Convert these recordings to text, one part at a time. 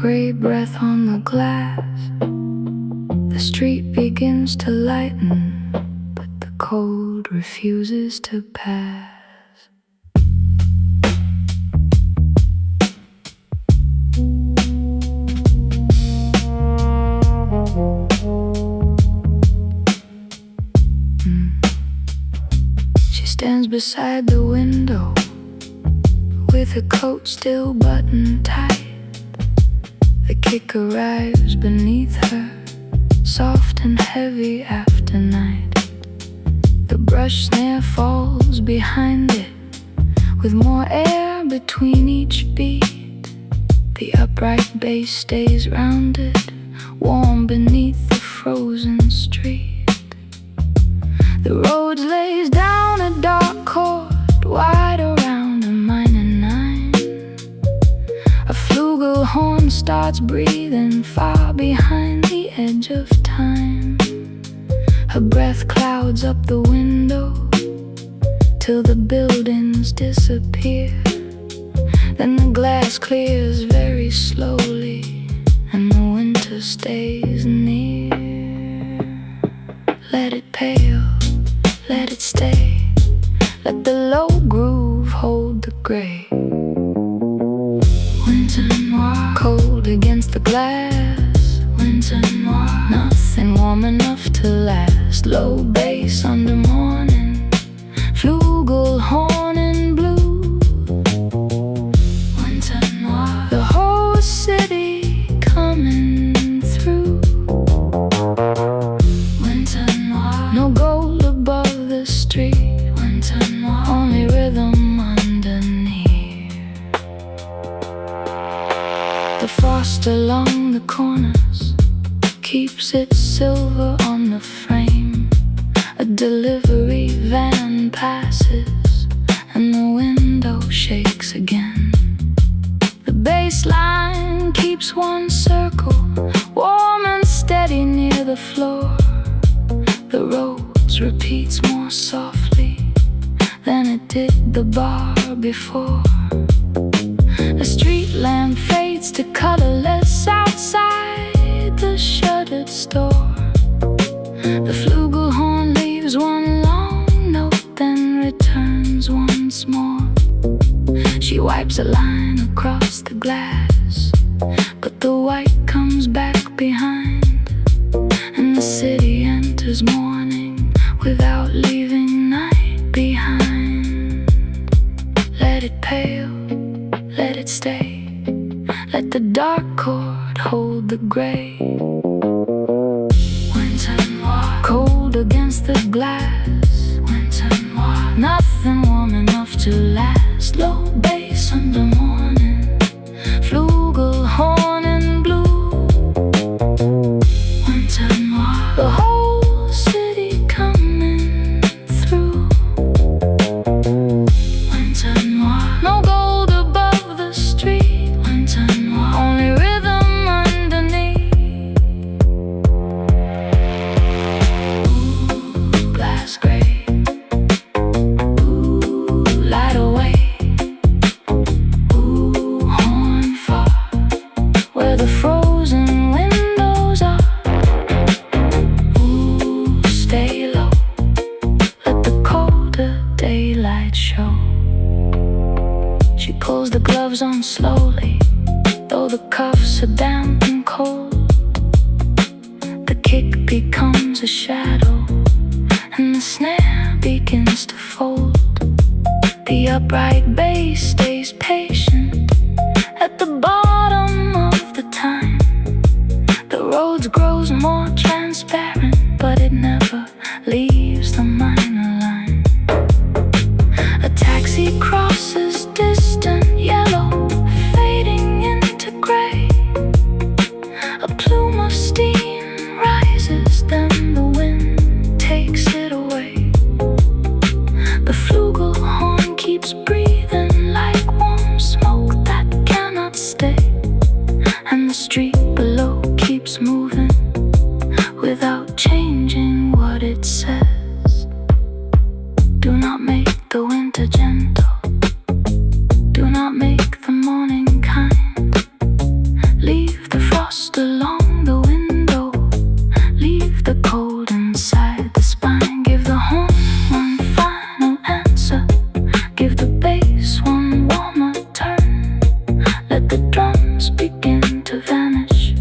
gray breath on the glass. The street begins to lighten, but the cold refuses to pass. She stands beside the window with her coat still buttoned tight. The kick arrives beneath her, soft and heavy after night. The brush snare falls behind it, with more air between each beat. The upright bass stays rounded, warm beneath the frozen street. The road lays down a dark chord, wide around a minor nine. A flugelhorn starts breathing far behind the edge of time. Her breath clouds up the window till the buildings disappear. Then the glass clears very slowly and the winter stays near. Let it pale, let it stay, let the low groove hold the gray. Winter noir, cold against the glass. Winter noir, nothing warm enough to last. Low bass under morning, flugelhorn in blue. Winter noir, the whole city coming through. Winter noir, no gold above the street. Winter noir, only rhythm underneath. The frost along the corners keeps its silver on the frame. A delivery van passes and the window shakes again. The bass line keeps one circle, warm and steady near the floor. The rose repeats more softly than it did the bar before. A street lamp fades to colorless outside the shuttered store. The flugelhorn leaves one long note, then returns once more. She wipes a line across the glass, but the white comes back behind, and the city enters morning without leaving night behind. Let it pale, let it stay, let the dark chord hold the gray. Winter noir, cold against the glass. Winter noir, nothing warm enough to last. Low bass under morning, flugelhorn in blue. Winter noir, the whole city coming through. Winter noir, no gold above the street. Winter noir, only rhythm underneath. Ooh, glass gray. Ooh, light away. Ooh, horn far, where the frozen windows are. Ooh, stay low, let the colder daylight show. She pulls the gloves on slowly, though the cuffs are damp and cold. The kick becomes a shadow, and the snare begins to fold. The upright bass stays patient at the bottom of the time. The road grows more transparent, but it never leaves the minor line. A taxi crosses distant yellow, fading into gray. A plume of steam rises, then the wind takes it away. The flugelhorn keeps breathing like warm smoke that cannot stay, and the street below keeps moving without changing what it says. Do not make the winter gentle, do not make the morning kind. Leave the drums begin to vanish.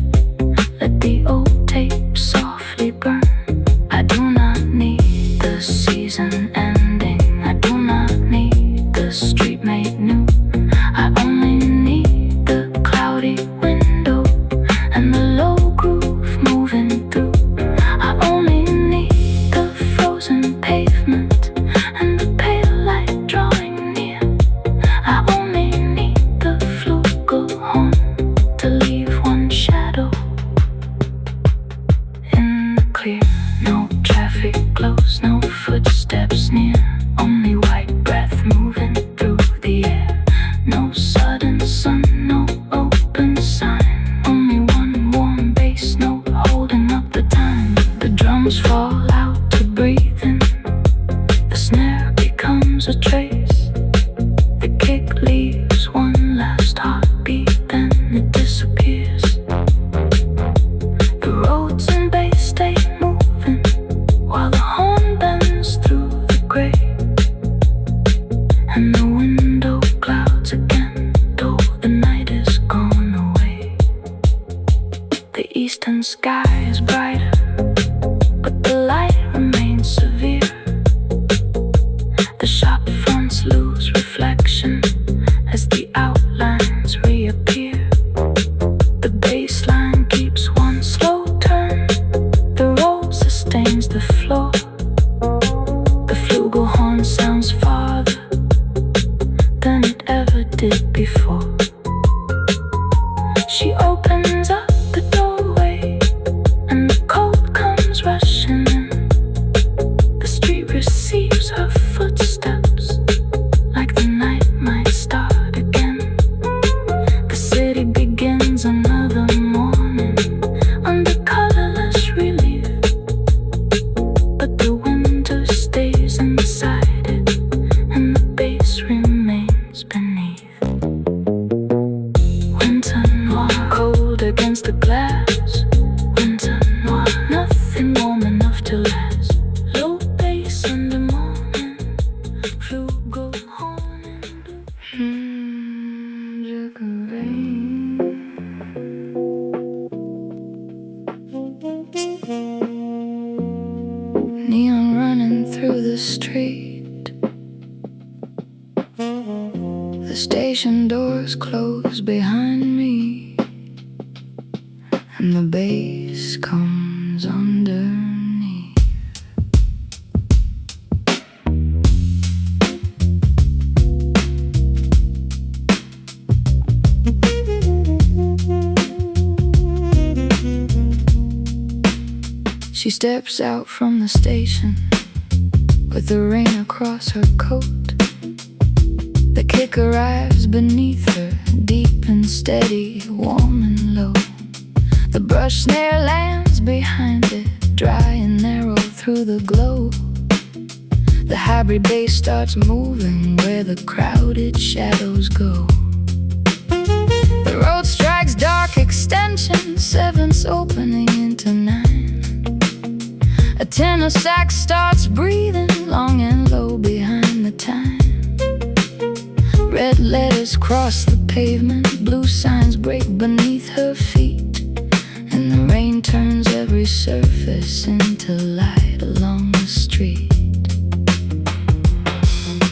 Let the old tape softly burn. I do not need the season ending. I do not need the street made new. I only need the cloudy window and the low groove moving through. I only need the frozen pavement and the pale light drawing near. I only need the flugelhorn to leave one shadow in the clear. No traffic glows, no footsteps near. Only white breath moving through the air. No sudden sun, no open sign. Only one warm bass note holding up the time. The drums fall out to breathe in. The snare becomes a trace. The kick leaves one last heartbeat, then it disappears. The roads and bass stay moving while the horn bends through the gray. And the window clouds again, though the night is gone away. The eastern sky is brighter, but the light remains severe. The shop fronts lose reflection as the outlines reappear. The bass line keeps one slow turn. The roll sustains the floor. The flugelhorn sounds farther than it ever did before. She opens up the doorway and the cold comes rushing in. The street receives her footsteps like the night might start again. The city begins another morning under colorless relief, but the winter stays inside it and the bass remains beneath. Winter noir, cold against the glass. Winter noir, nothing warm enough to last. Low bass in the morning, flugelhorn and blue. Neon running through the street. The station doors close behind me, and the bass comes underneath. She steps out from the station with the rain across her coat. The kick arrives beneath her, deep and steady, warm and low. The brush snare lands behind it, dry and narrow through the glow. The hybrid bass starts moving where the crowded shadows go. The road strikes dark extensions, sevenths opening into nine. A tenor sax starts breathing long and low behind the time. Red letters cross the pavement, blue signs break beneath her feet, and the rain turns every surface into light along the street.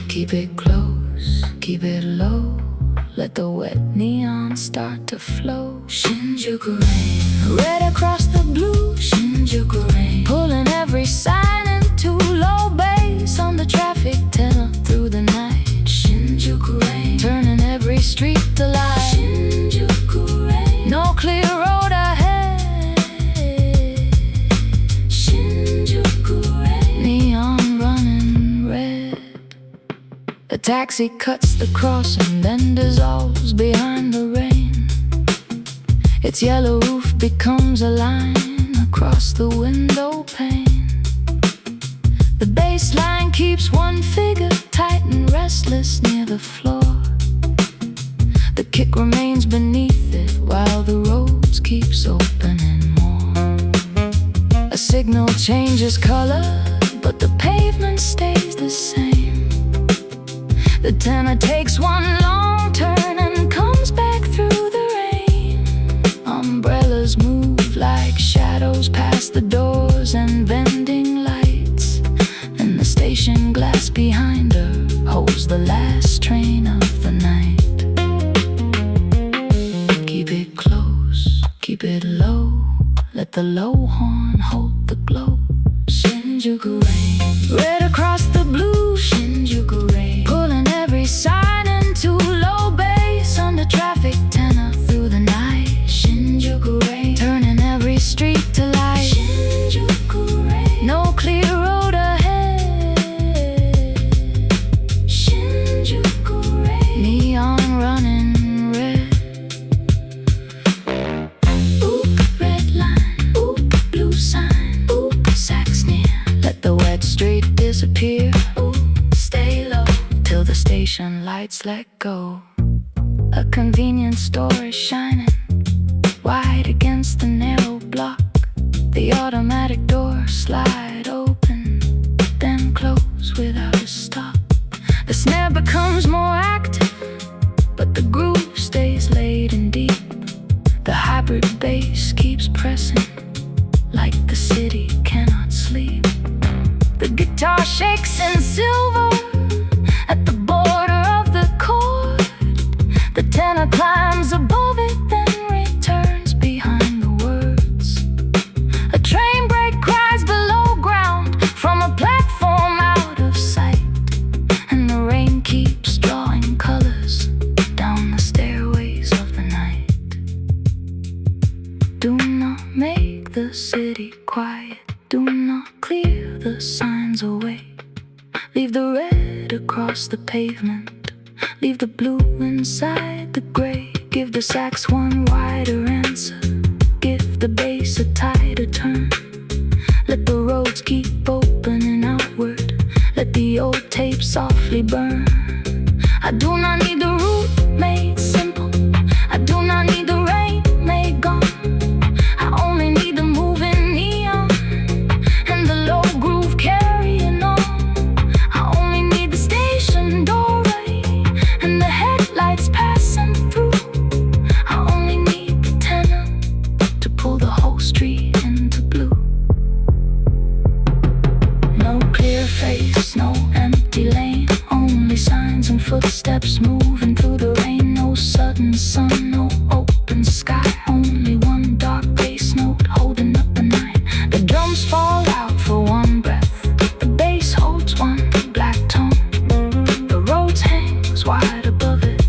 Keep it close, keep it low, let the wet neon start to flow. Shinjuku rain, red across the blue. Shinjuku rain, pulling every sign into low bass on the traffic tenor through the night. Shinjuku rain, turning every street to light. Shinjuku rain, no clear road ahead. Shinjuku rain, neon running red. A taxi cuts the crossing, then dissolves behind the rain. Its yellow roof becomes a line across the window pane. The bass line keeps one figure tight and restless near the floor. The kick remains beneath it while the roads keeps opening more. A signal changes color, but the pavement stays the same. The tenor takes one long turn and comes back through the Let the low horn hold the glow. Shinjuku rain, red across the blue. Shinjuku rain, pulling every sign into low bass. Under traffic tenor through the night. Shinjuku rain, turning every street to light. Shinjuku rain, no clear road ahead. Shinjuku rain, neon running red. Ooh, red line, ooh, blue sign, ooh, sax near. Let the wet street disappear. Ooh, stay low till the station lights let go. A convenience store is shining wide against the narrow block. The automatic doors slide open, then close without a stop. The snare becomes more active, but the groove stays laid and deep. The hybrid bass keeps pressing like the city cannot sleep. The guitar shakes in silver at the border of the chord. The tenor climbs above it, then returns behind the words. A train brake cries below ground from a platform out of sight. And the rain keeps drawing colors down the stairways of the night. Do not make the city quiet. Do not clear the signs away. Leave the red across the pavement. Leave the blue inside the gray. Give the sax one wider answer. Give the bass a tighter turn. Let the roads keep opening outward. Let the old tape softly burn. I do not need the route made simple. I do not need the rain made gone. I only need the moving neon and the low groove carrying on. I only need the station doorway and the headlights passing through. I only need the tenor to pull the whole street into blue. No clear face, no empty lane. Only signs and footsteps moving through the rain. No sudden sun, no open sky. Only one dark bass note holding up the night. The drums fall out for one breath. The bass holds one black tone. The road hangs wide above it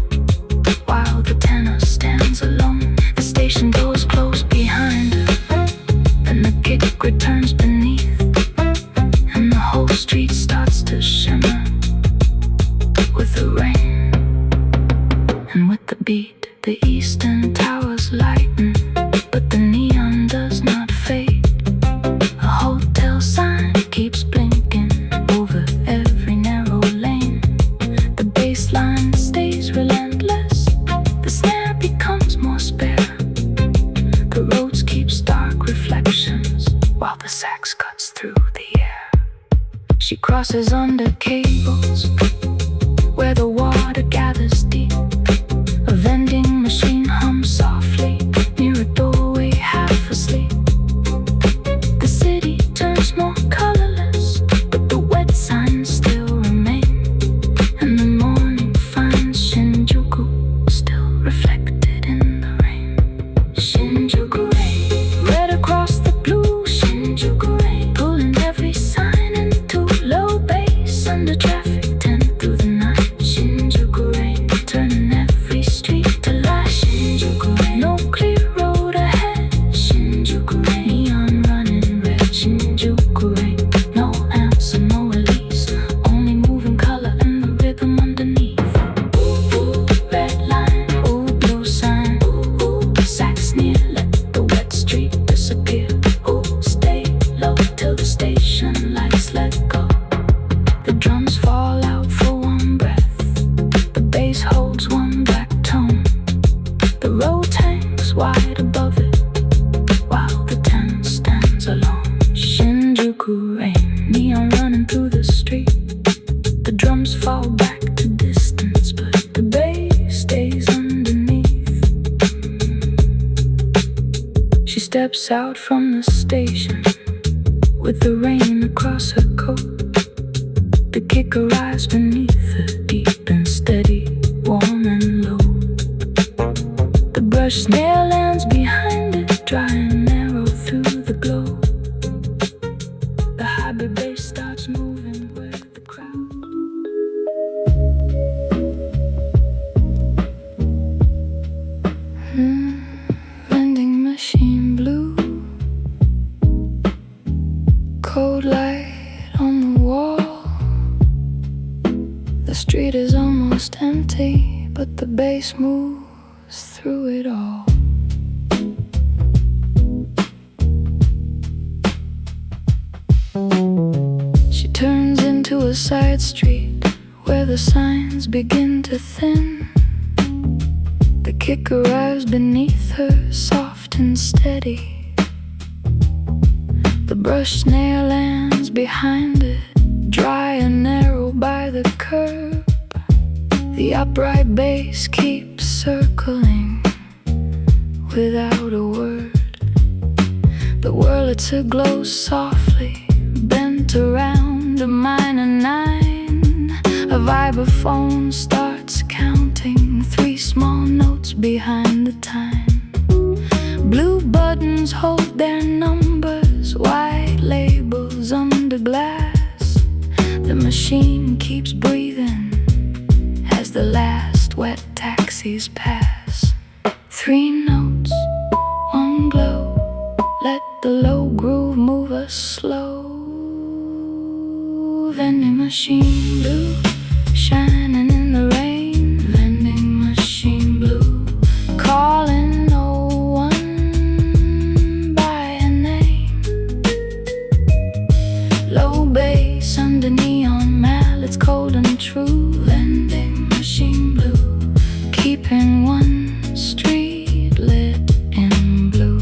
while the tenor stands alone. The station doors close behind her. Then the kick returns beneath, and the whole street starts to shimmer with the rain and with the beat. The eastern towers lighten, but the neon does not fade. A hotel sign keeps blinking over every narrow lane. The bass line stays relentless. The snare becomes more spare. The roads keep stark reflections while the sax cuts through the air. She crosses under cables where the water gathers deep. A vending machine hums softly near a doorway half asleep. The city turns more colorless, but the wet signs still remain. And the morning finds Shinjuku still reflected in the rain. Shinjuku rain, red across the blue. Shinjuku rain, pulling every sign into low bass. Under traffic tenor through the night. Shinjuku rain, turning every street to light. Shinjuku rain, no clear road ahead. Shinjuku rain, neon running red. Shinjuku rain, no answer, no release. Only moving color and the rhythm underneath. Ooh, ooh, red line, ooh, blue sign. Ooh, ooh, sax near, let the wet street disappear. Ooh, stay low till the station lights let go. The drums fall out for one breath. The bass holds one black tone. The road hangs wide above it while the tenor stands alone. Shinjuku rain, neon running through the street. The drums fall back to distance, but the bass stays underneath. She steps out from the station with the rain across her coat. The kick arrives beneath her, deep and steady, warm and low. The brush snare lands behind it, dry and narrow through bass moves through it all. She turns into a side street where the signs begin to thin. The kick arrives beneath her, soft and steady. The brush snare lands behind it, dry and narrow by the curb. The upright bass keeps circling without a word. The Wurlitzer glows softly, bent around a minor 9. A vibraphone starts counting 3 small notes behind the time. Blue buttons hold their numbers, white labels under glass. The machine keeps breathing as the last wet taxis pass. 3 notes, 1 glow, let the low groove move us slow. Vending machine blue, shining in the rain. Vending machine blue, calling no one by a name. Low bass under neon mallets, cold and true. Vending machine blue, keeping one street lit in blue.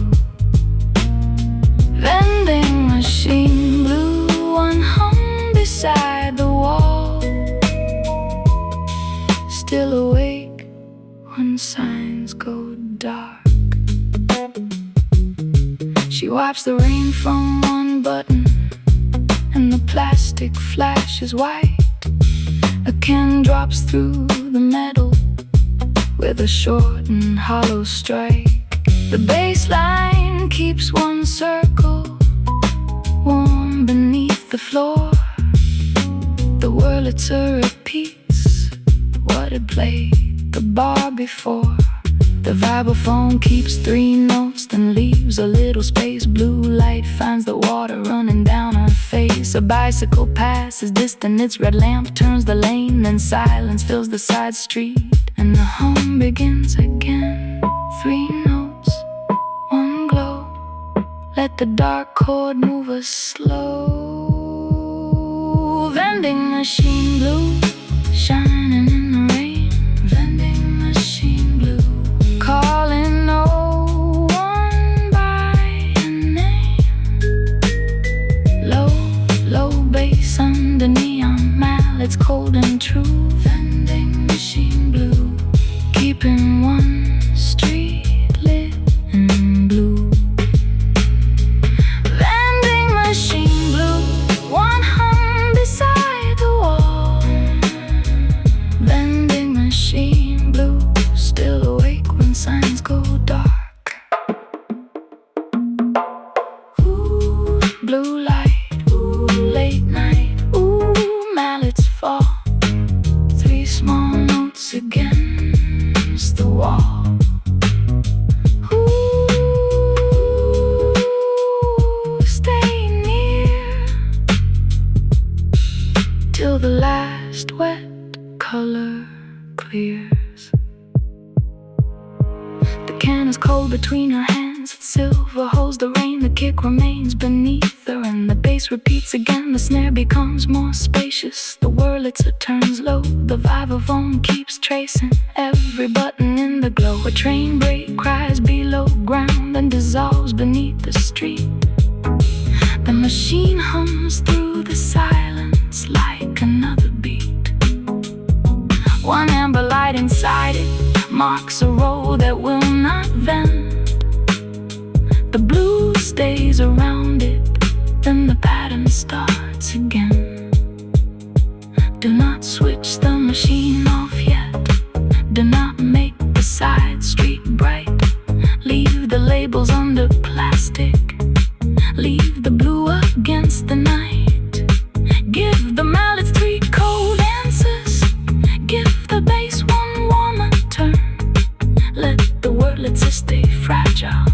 Vending machine blue, one hum beside the wall, still awake when signs go dark. She wipes the rain from one button and the plastic flashes white. A can drops through the metal with a short and hollow strike. The bass line keeps one circle warm beneath the floor. The Wurlitzer repeats what it played the bar before. The vibraphone keeps 3 notes, then leaves a little space. Blue light finds the water running down her face. A bicycle passes distant, its red lamp turns the lane, and silence fills the side street, and the hum begins again. 3 notes, 1 glow, let the dark chord move us slow. Vending machine blue, shining in the rain. Vending machine blue, calling no one by a name. Low bass under neon mallets, cold and true. Vending machine blue, keeping one street lit in blue. Vending machine blue, one hum beside the wall. Vending machine blue, still awake when signs go dark. Ooh, blue light, ooh, late night, ooh, mallets fall. 3 small notes against the wall. Ooh, stay near till the last wet color clears. The can is cold between her hands, its silver holds the rain. The kick remains beneath her, and the bass repeats again. The snare becomes more spacious, the Wurlitzer turns low. The vibraphone keeps tracing every button in the glow. A train brake cries below ground and dissolves beneath the street. The machine hums through the silence like another beat. 1 amber light inside it marks a row that will not bend. The blue stays around it, then the pattern starts again. Do not switch the machine off yet. Do not make the side street bright. Leave the labels under plastic. Leave the blue against the night. Give the mallets 3 cold answers. Give the bass 1 warmer turn. Let the Wurlitzer stay fragile.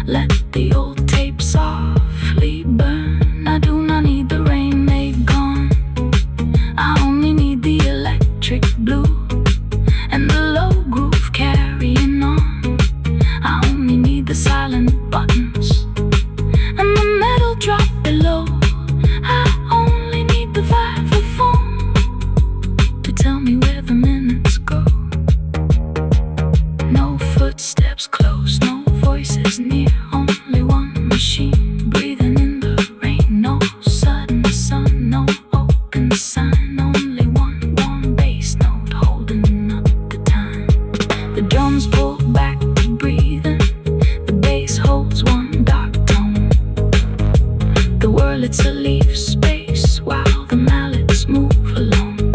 Let the old tape softly burn. I do not need the rain, they've gone. I only need the electric blue and the low No footsteps close, no voices near, only one machine breathing in the rain. No sudden sun, no open sign, only one warm bass note holding up the time. The drums pull back to breathing, the bass holds one dark tone. The world, it's a leaf space while the mallets move alone.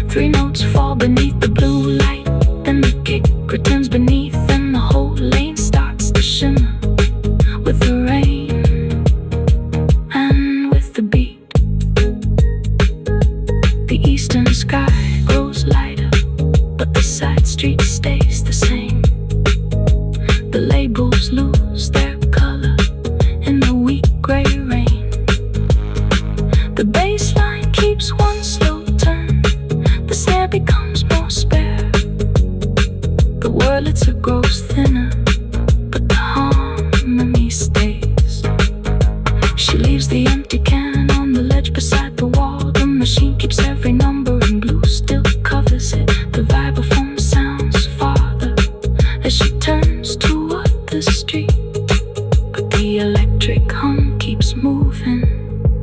3 notes fall beneath the blue light, then the kick returns beneath, and the whole lane starts to shimmer with the rain and with the beat. The eastern sky grows lighter, but the side street stays the same. The labels lose their color in the weak gray rain. The bass line keeps one slow turn, the snare becomes more spare. The Wurlitzer grows thinner, but the harmony stays. She leaves the empty can on the ledge beside the wall. The machine keeps every number in blue, still covers it. The vibraphone sounds farther as she turns toward the street, but the electric hum keeps moving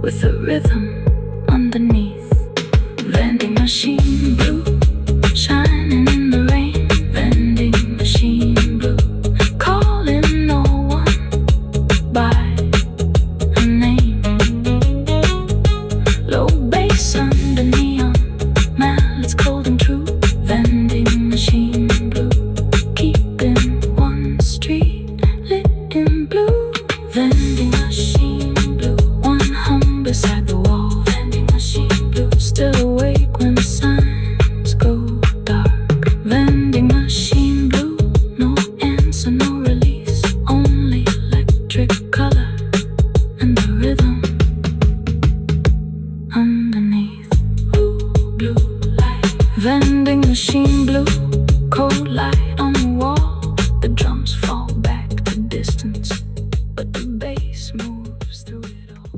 with a rhythm underneath. Vending machine blue, shining in the rain. Vending machine blue, calling no one by a name. Low bass under neon, man, it's cold and true. Vending machine blue, keeping one street lit in blue. Vending machine blue, one hum beside the wall. Vending machine blue, still awake when the signs go dark. Vending machine blue, no answer, no release, only electric color and the rhythm underneath. Ooh, blue light. Vending machine blue, cold light on the wall. The drums fall back to distance, but the bass moves through it all.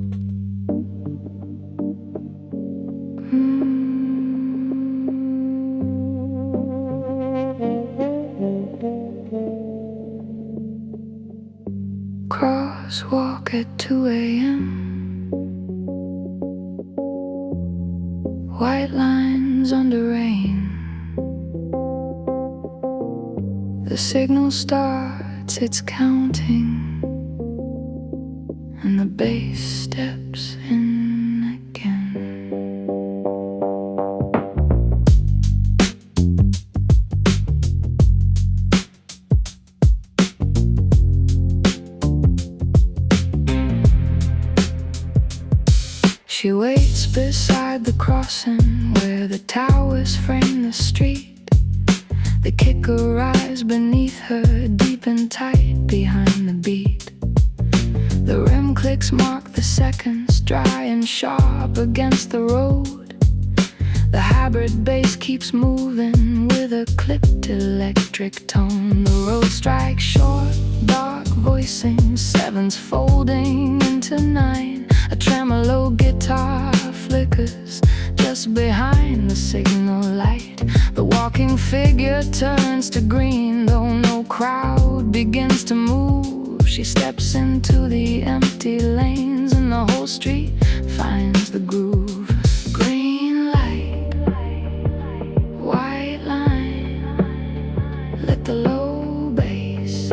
Crosswalk at 2 a.m. White lines under rain. The signal starts, it's counting, and the bass steps in again. She waits beside the crossing where the towers frame the street. The kicker rise beneath her, deep and tight behind the beat. The rim clicks mark the seconds, dry and sharp against the road. The hybrid bass keeps moving with a clipped electric tone. The road strikes short, dark voicing, 7s folding into 9. A tremolo guitar flickers just behind the signal light. The walking figure turns to green, though no crowd begins to move. She steps into the empty lanes, and the whole street finds the groove. Green light, white line, let the low bass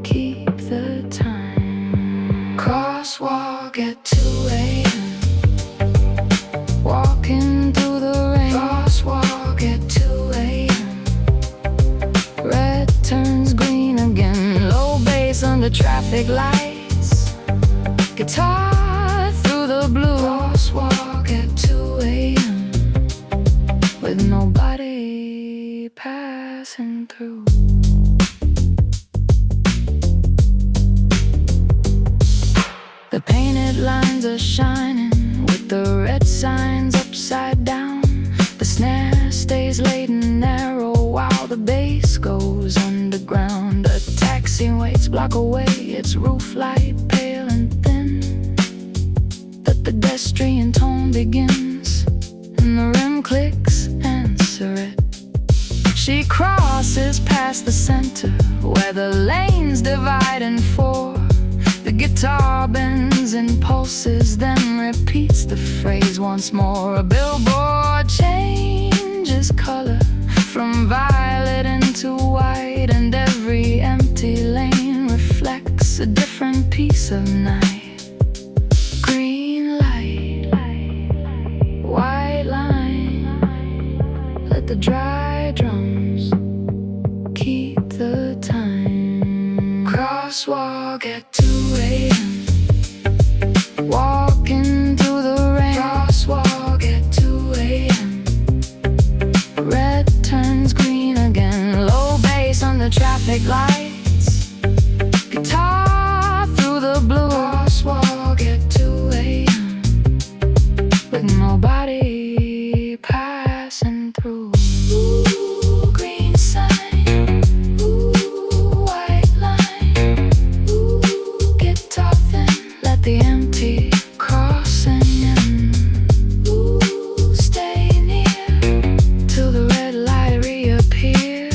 keep the time. Crosswalk at 2 a.m. Walking through the rain. Crosswalk at 2 a.m. Red turns green again. Low bass under traffic lights. Guitar through the blue. Crosswalk at 2 a.m. with nobody passing through. The painted lines are shining with the red signs upside down. The snare stays laid and narrow while the bass goes underground. A taxi waits block away, its roof light pale and thin. The pedestrian tone begins, and the rim clicks answer it. She crosses past past the center, where the lanes divide in four. The guitar bends and pulses, then repeats the phrase once more. A billboard changes color from violet into white, and every empty lane reflects a different piece of night. Green light, white line, let the dry drums keep the time. Crosswalk at 2 a.m. Walking through the rain. Crosswalk at 2 a.m. Red turns green again. Low bass on the traffic lights. Guitar through the blue. Crosswalk at 2 a.m. with nobody passing through. Ooh, green sign. Ooh, white line. Ooh, guitar thin. Let the empty crossing in. Ooh, stay near till the red light reappears.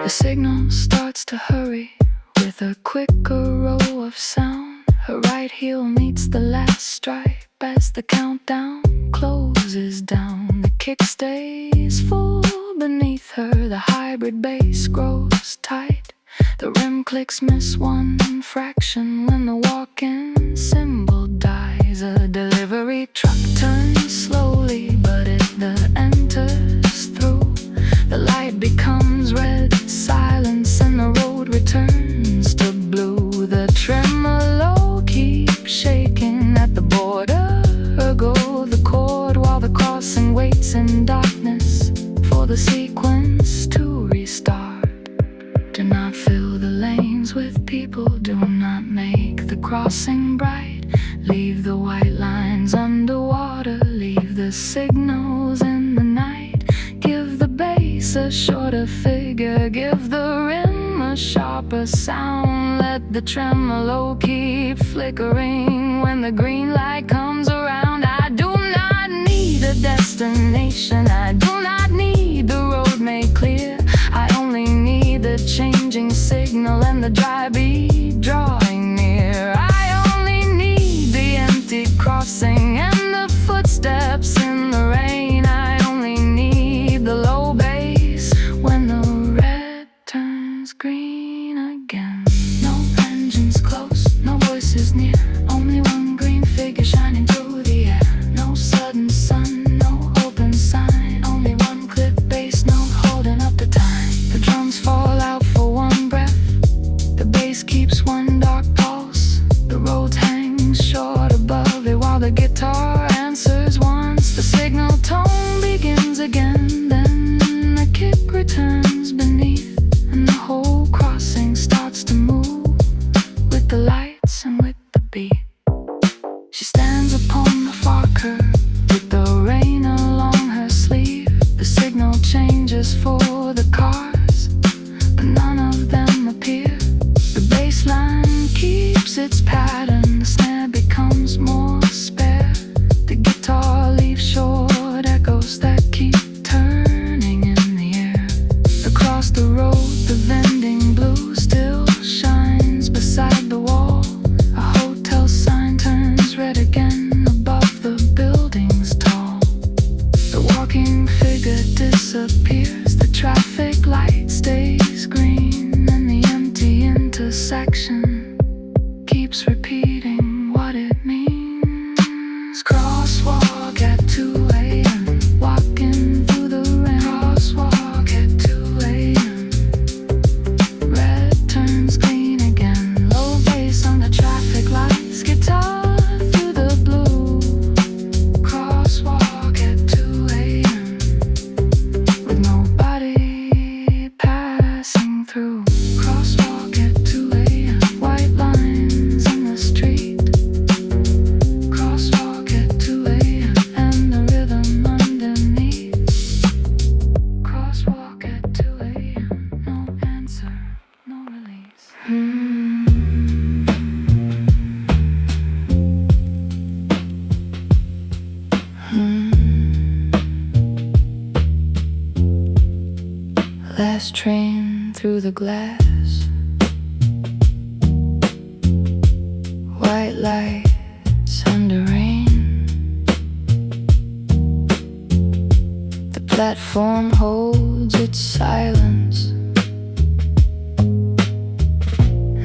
The signal starts to hurry with a quicker row of sound. Her right heel meets the last stripe as the countdown closes down. The kick stays full beneath her, the hybrid bass grows tight. The rim clicks miss one fraction when the walk-in symbol dies. A delivery truck turns slowly, but it enters through. The light becomes red silence and the road returns to blue. The tremolo keeps shaking at the border. Go the chord while the crossing waits in darkness for the sequence to restart. Do not fill the lanes with people, do not make the crossing bright. Leave the white lines underwater, leave the signals in the night. Give the bass a shorter figure, give the rim a sharper sound. Let the tremolo keep flickering when the green light comes around. I do not need a destination, I do not need the road made clear. I only need the changing signal and the dry beat drawing near. I only need the empty crossing and the footsteps in the rain. I only need the low bass when the red turns green again. No engines close, no voices near, only one green figure shining through the air. No sudden sun, no open sign, only one clip bass note holding up the time. The drums fall out for one breath, the bass keeps one dark pulse. The road hangs short above it while the guitar answers once. The signal tone begins again, then the kick returns beneath, and the whole crossing starts to move with the lights and with the beat. She stands upon the far curb with the rain along her sleeve. The signal changes for the cars, but none of them appear. The bass line keeps its pattern, the snare becomes more spare. The guitar leaves short echoes that keep turning in the air. Across the road, the vending blue still shines beside the wall. A hotel sign turns red again above the buildings tall. The walking figure disappears, the traffic light stays green, and the empty intersection keeps repeating what it means. Crosswalk at 2 a.m. Walking through the rain. Crosswalk at 2 a.m. Red turns green again. Low bass on the traffic lights. Guitar through the blue. Crosswalk at 2 a.m. with nobody Last train through the glass, white lights under rain. The platform holds its silence,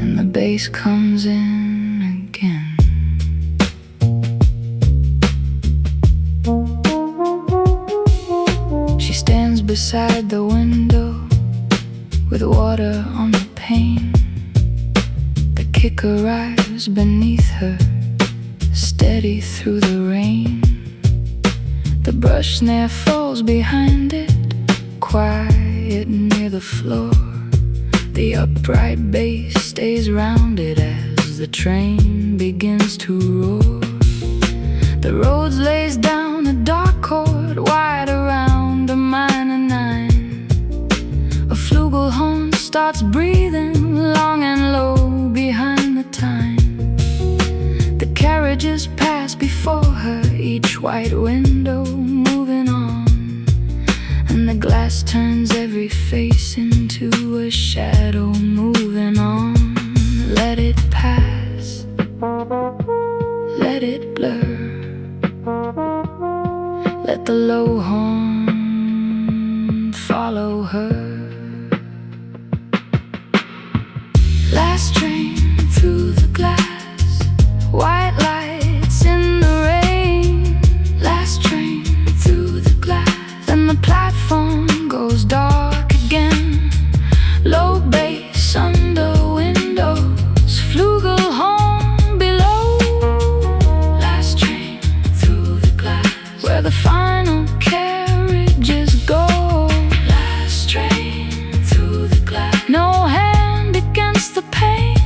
and the bass comes in again. She stands beside the window with water on the pane. The kick arrives beneath her, steady through the rain. The brush snare falls behind it, quiet near the floor. The upright bass stays rounded as the train begins to roar. The roads lays down a dark chord wide around a minor nine. A flugelhorn starts breathing long and low behind the time. The carriages pass before her, each white window moving on, and the glass turns every face into a shadow moving on. Let it pass, let it blur, let the low horn follow her. Last train through the glass, white lights in the rain. Last train through the glass, and the platform goes dark again. Low bass under windows, flugelhorn below. Last train through the glass, where the final carriages go. Last train through the glass, no hand against the pain.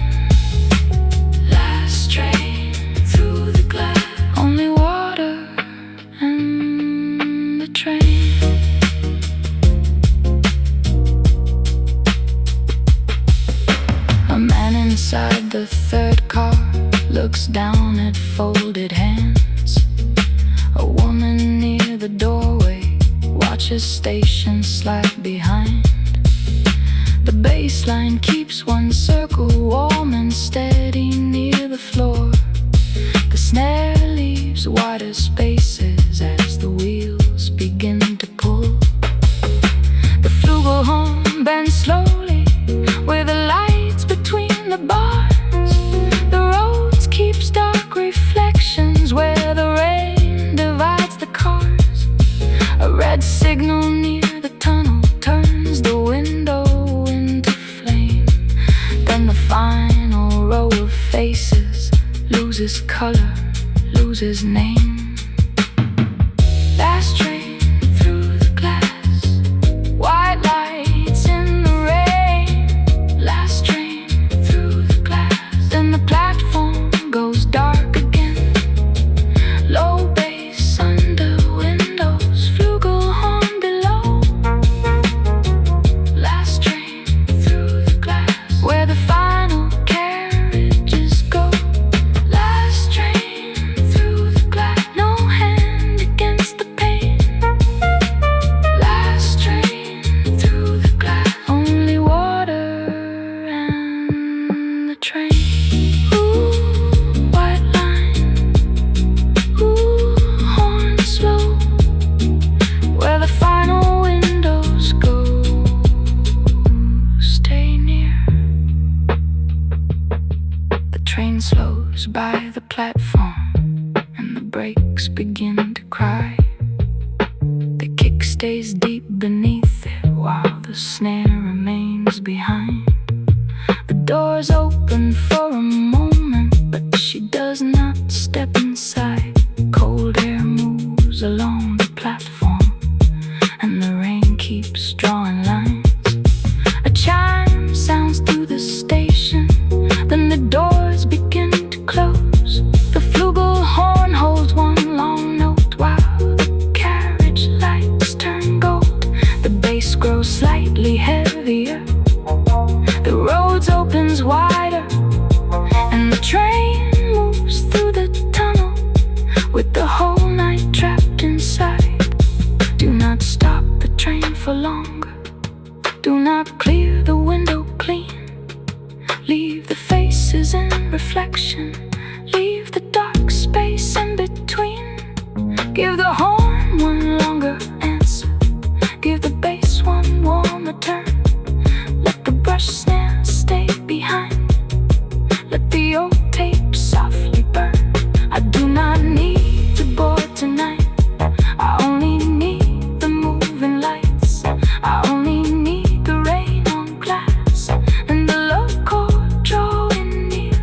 Last train through the glass, only water and the train. A man inside the third car looks down at folded hands. A woman near the doorway watches station slide behind. The baseline keeps one circle warm and steady near the floor. The snare leaves wider spaces as the wheels begin to pull. The flugelhorn bends slowly with the lights between the bars. The roads keep stark reflections where the rain divides the cars. A red signal near the tunnel turns the window into flame. Then the final row of faces loses color, loses name. Last train through the glass, white lights in the rain. Last train through the glass, then the platform goes dark again. Low bass under windows, flugelhorn below. Last train through the glass, where the final carriages go. Last train through the glass, no hand against the pain. Last train through the glass, only water and the train. Ooh, white line, ooh, horn slow, where the final windows go. Stay near. The train slows by the platform, and the brakes begin to cry. The kick stays deep beneath it while the snare remains behind. The doors open for a moment, but she does not step inside. Cold air moves along the platform, and the rain keeps drawing lines. A chime sounds through the station, then the doors begin to close. The flugelhorn holds one long note while the carriage lights turn gold. The bass grows slightly heavier, the roads opens wider, and the train moves through the tunnel with the whole night trapped inside. Do not stop the train for longer, Do not clear the window clean. Leave the faces in reflection. Leave the dark space in between. Give the horn one longer answer. Give the bass one warmer turn. Let the brush snare stay behind. Let the old tape softly burn. I do not need to board tonight. I only need the moving lights. I only need the rain on glass and the love chord drawing near.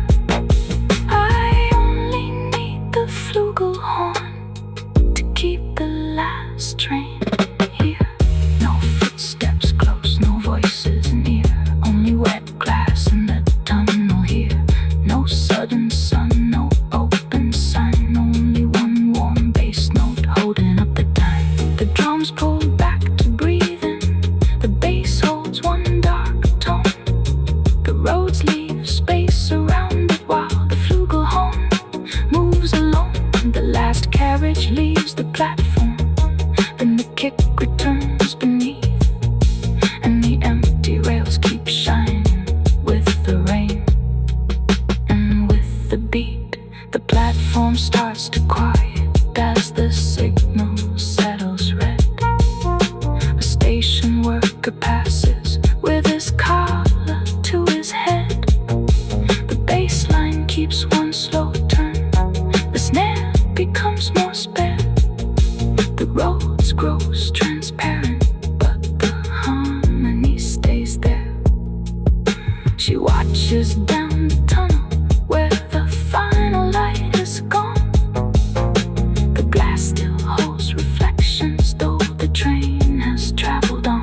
I only need the flugelhorn to keep the last train here. No footsteps close, no voices near. Only wet glass in the tunnel here. No sudden sun, no open sign. Only one warm bass note holding up the time. The drums pull back to breathe in. The bass holds one dark tone. The roads leave space around it while the flugelhorn moves alone. The last carriage leaves the platform. Then the kick returns beneath, and the empty rails keep shining with the rain and with the beat. The platform starts to quiet as the signal settles red. A station worker passes with his collar to his head. The bass line keeps one slow turn. The snare becomes more spare. The roads grows transparent, but the harmony stays there. She watches down the tunnel where the final light is gone. The glass still holds reflections, though the train has traveled on.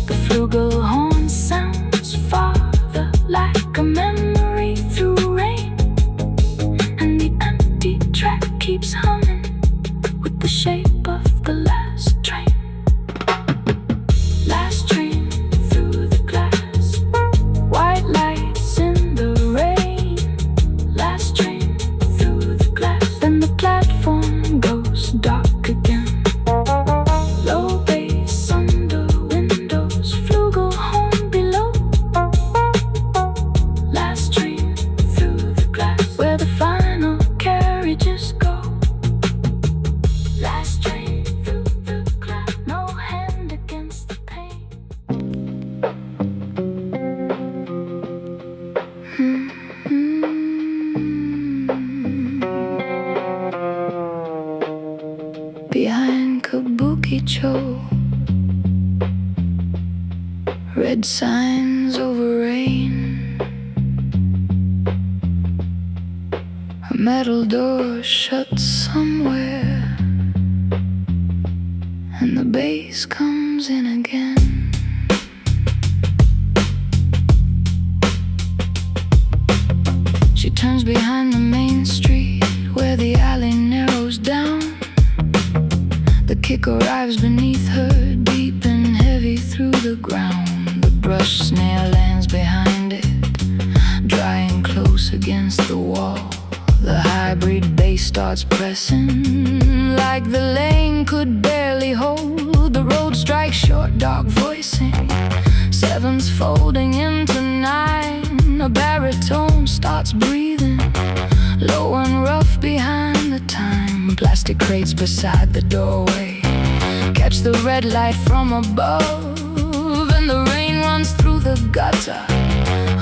The flugelhorn sounds farther, like a memory through rain, and the empty track keeps humming with the shape of the last train. Last train through the glass, white lights in the rain. Last train through the glass. Then the platform goes dark again. Low bass under windows, flugelhorn below. Last train through the glass, where the final carriages go. Last train through the glass, no hand against the pain. Behind Kabukicho, red signs over rain. A metal door shuts somewhere, and the bass comes in again. She turns behind the main street where the alley narrows down. The kick arrives beneath her, deep and heavy through the ground. The brush snare lands behind it, drying close against the wall. The hybrid bass starts pressing like the lane could barely hold. The road strikes short, dark voicing, sevens folding into nine. A baritone starts breathing, low and rough behind the time. Plastic crates beside the doorway catch the red light from above, and the rain runs through the gutter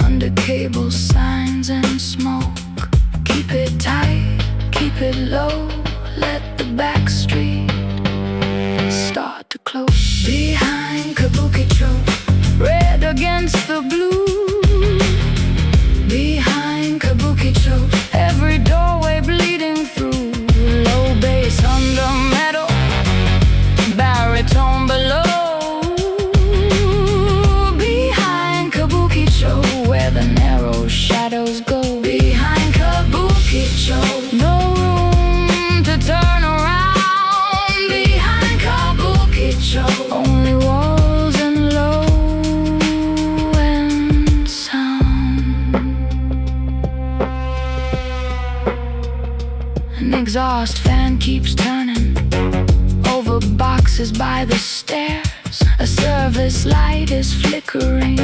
under cable signs and smoke. Keep it tight, keep it low, let the back street start to close. Behind Kabukicho, red against the blue. Behind Kabukicho, every doorway bleeding through. Low bass under metal, baritone below. Behind Kabukicho, where the narrow shadows go. Behind Kabukicho, no room to turn around. Behind Kabukicho, only walls and low end sound. An exhaust fan keeps turning over boxes by the stairs. A service light is flickering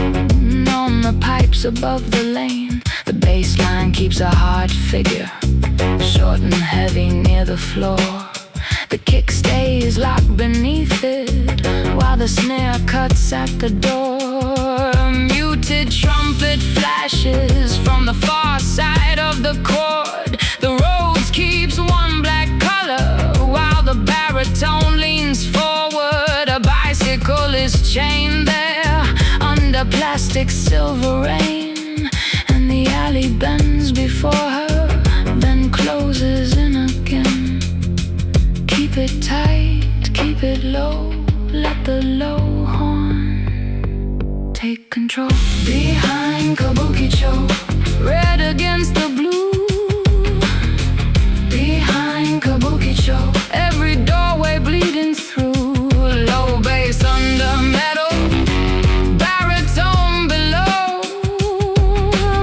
on the pipes above the lane. The bass line keeps a hard figure, short and heavy near the floor. The kick stays locked beneath it, while the snare cuts at the door. A muted trumpet flashes from the far side of the chord. The Rhodes keeps one black color, while the baritone leans forward. A bicycle is chained there under plastic silver rain, and the alley bends before her, then closes in again. Keep it tight, keep it low, let the low horn take control. Behind Kabukicho, red against the blue. Behind Kabukicho, every doorway bleeding through. Low bass under metal, baritone below.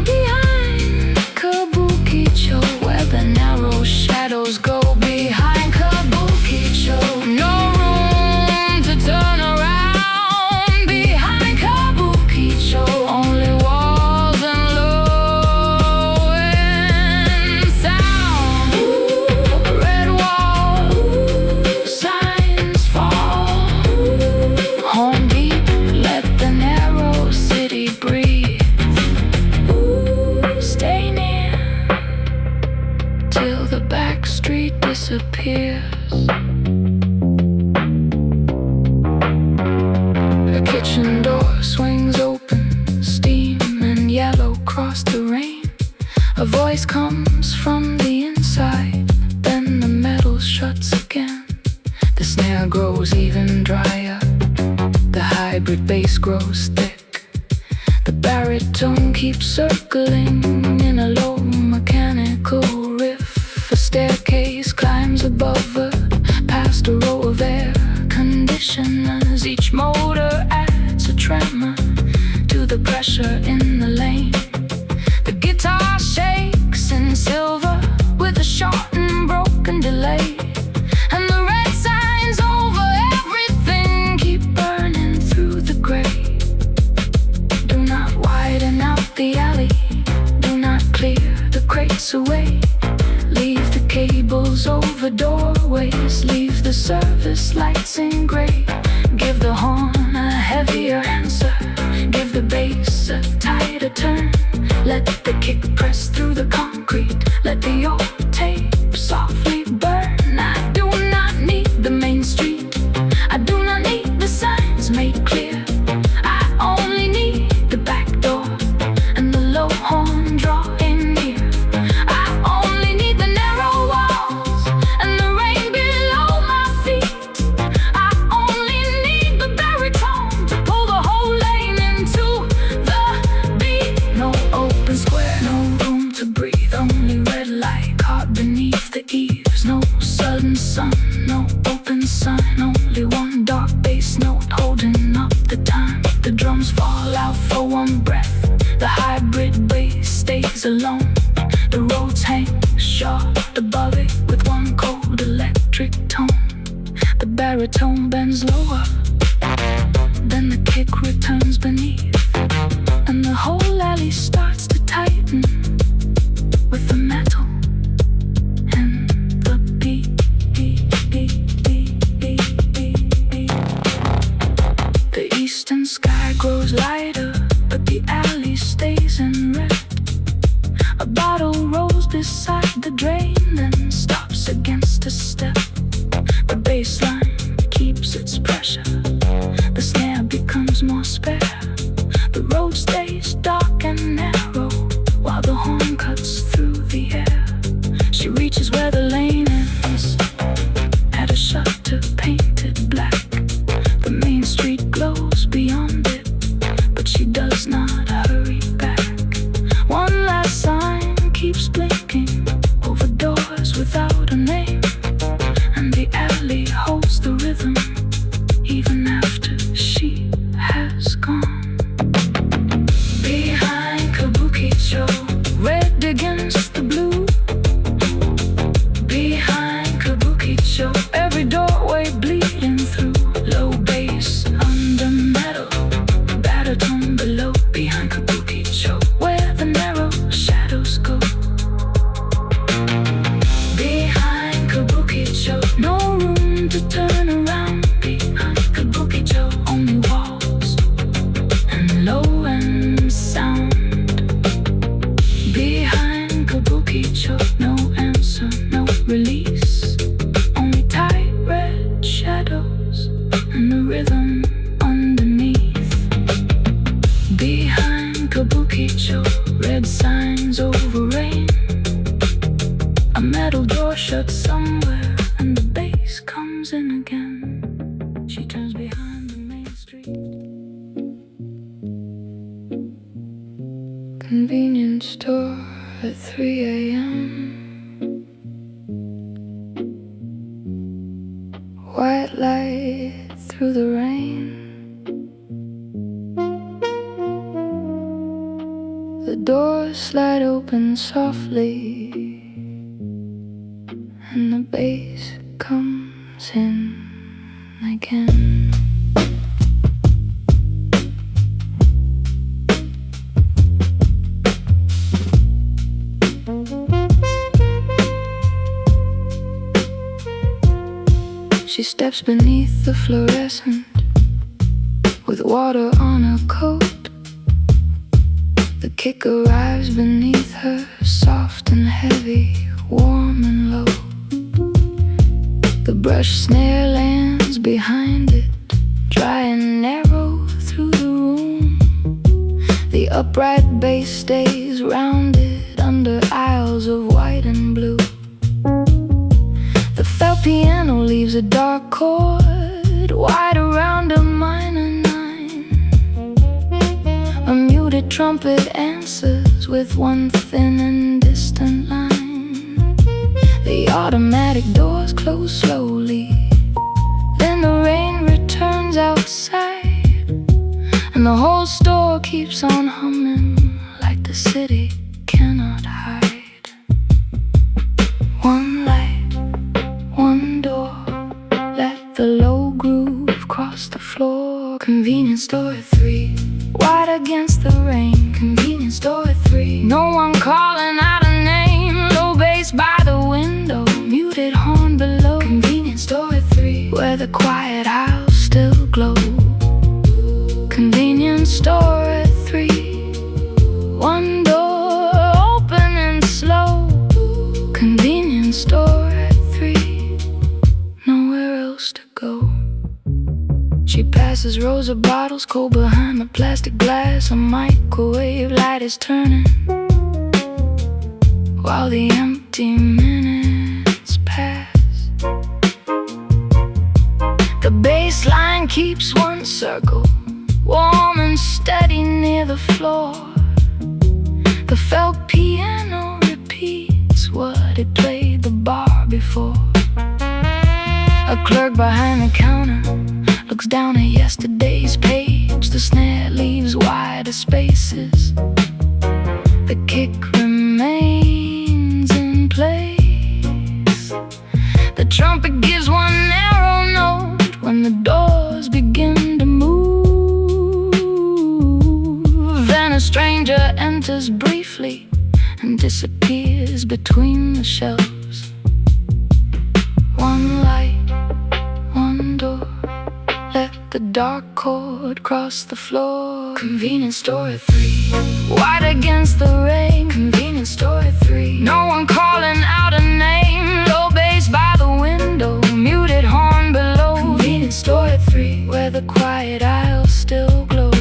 Behind Kabukicho, where the narrow shadows go. Behind Kabukicho, no room to turn around. Behind Kabukicho, only walls and low end sound. Red wall, signs fall. Horn beat, let the narrow city breathe. Stay near till the back street disappears. The kitchen door swings open, steam and yellow cross the rain. A voice comes from the inside, then the metal shuts again. The snare grows even drier, the hybrid bass grows thick. The baritone keeps circling in a low mechanical riff. A staircase climbs above her, past a row of air conditioners. Each motor adds a tremor to the pressure in the lane. The guitar shakes in silver with a short and broken delay, and the red signs over everything keep burning through the gray. Do not widen out the alley, do not clear the crates away. Leave the cables over doorways, leave the service lights in gray. Give the horn a heavier answer, give the bass a tighter turn. Let the kick press through the concrete, let the old tape softly burn. I do not need the main street, I do not need the signs made clear. I only need the back door and the low horn drawing near. I only need the narrow walls and the rain below my feet. I only need the baritone to pull the whole lane into the beat. No open square, no room to breathe, only red light caught beneath the eaves. No sudden sun, no open sign, only one dark bass note holding up the time. The drums fall out for one breath, the hybrid bass stays alone. The roads hang short above it with one cold electric tone. The baritone bends lower, then the kick returns beneath, and the whole alley starts to tighten with the metal and the beat. The eastern sky grows lighter, but the alley stays in red. A bottle rolls beside the drain, then stops against a step. The bass line keeps its pressure, the snare becomes more spare. The road stays dark and narrow, while the horn cuts through the air. She reaches where the lane ends, at a shutter painted black. The main street glows beyond it, but she does not hurry back. One last sign keeps blinking over doors without a name, and the alley holds the rhythm even and the rhythm underneath. Behind kabukicho, red signs over rain. A metal door shuts somewhere and the bass comes in again. She turns behind the main street. Convenience store at 3 a.m. White light through the rain. The doors slide open softly and the bass comes in again. She steps beneath the fluorescent with water on her coat. The kick arrives beneath her, soft and heavy, warm and low. The brush snare lands behind it, dry and narrow through the room. The upright bass stays rounded under aisles of white and blue. The felt piano leaves a dark chord wide around a minor 9. A muted trumpet answers with one thin and distant line. The automatic doors close slowly, then the rain returns outside, and the whole store keeps on humming like the city cannot hide. One light, one door, let the low groove cross the floor. Convenience store at 3, white against the rain. Convenience store at 3, no one calling out a name. Low bass by the window, muted horn below. Convenience store at 3, where the quiet aisles still glow. Convenience store at 3, one door open and slow. Convenience store at 3, nowhere else to go. She passes rows of bottles, cold behind the plastic glass. A microwave light is turning while the empty minutes pass. The bass line keeps one circle, warm and steady near the floor. The felt piano repeats what it played the bar before. A clerk behind the counter looks down at yesterday's page. The snare leaves wider spaces. The kick remains in place. The trumpet gives one narrow note when the doors begin to move. Then a stranger enters briefly and disappears between the shelves. One light, one door, let the dark chord cross the floor. Convenience store at 3, white against the rain. Convenience store at 3, no one calling out a name. Low bass by the window, muted horn below. Convenience store at 3, where the quiet aisles still glow.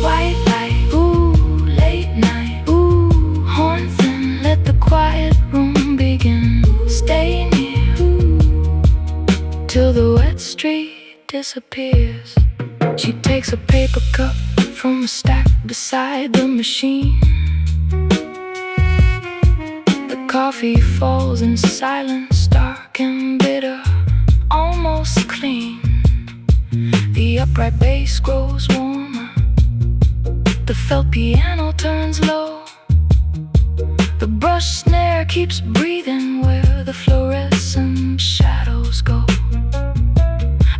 White light, ooh, late night, ooh, horn thin, let the quiet room begin. Stay near, till the wet street disappears. She takes a paper cup from a stack beside the machine. The coffee falls in silence, dark and bitter, almost clean. The upright bass grows warmer, the felt piano turns low. The brush snare keeps breathing where the fluorescent shadows go.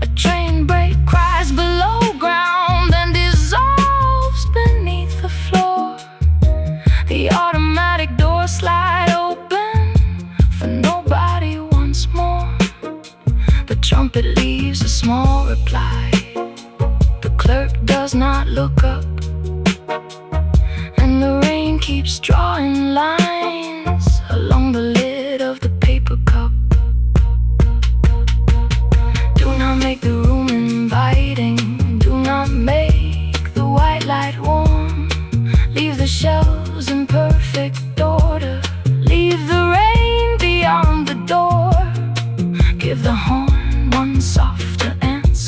A train brake cries below ground and dissolves beneath the floor. The automatic doors slide open for nobody once more. The trumpet leaves a small reply. The clerk does not look up, and the rain keeps drawing lines along the lid of the paper cup. Do not make the room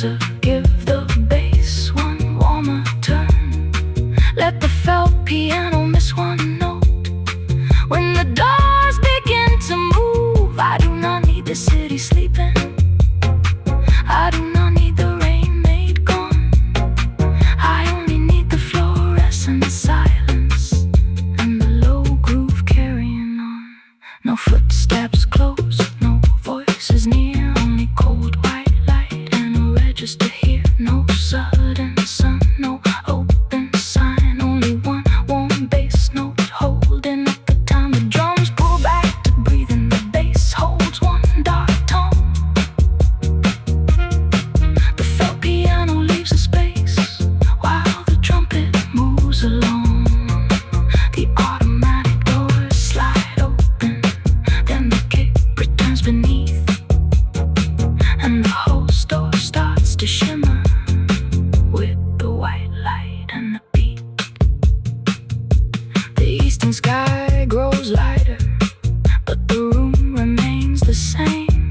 dancer, give the bass one warmer turn. Let the felt piano miss one note. When the doors begin to move, I do not need the city sleeping. I do not need the rain made gone. I only need the fluorescent silence and the low groove carrying on. No footsteps close, no voices near, only cold white light and a register here. No sudden sun, no open sign, only one warm bass note holding up the time. The drums pull back to breathe and the bass holds one dark tone. The felt piano leaves a space while the trumpet moves along. The automatic doors slide open, then the kick returns beneath, and the whole store starts to shimmer with the white light and the beat. The eastern sky grows lighter, but the room remains the same.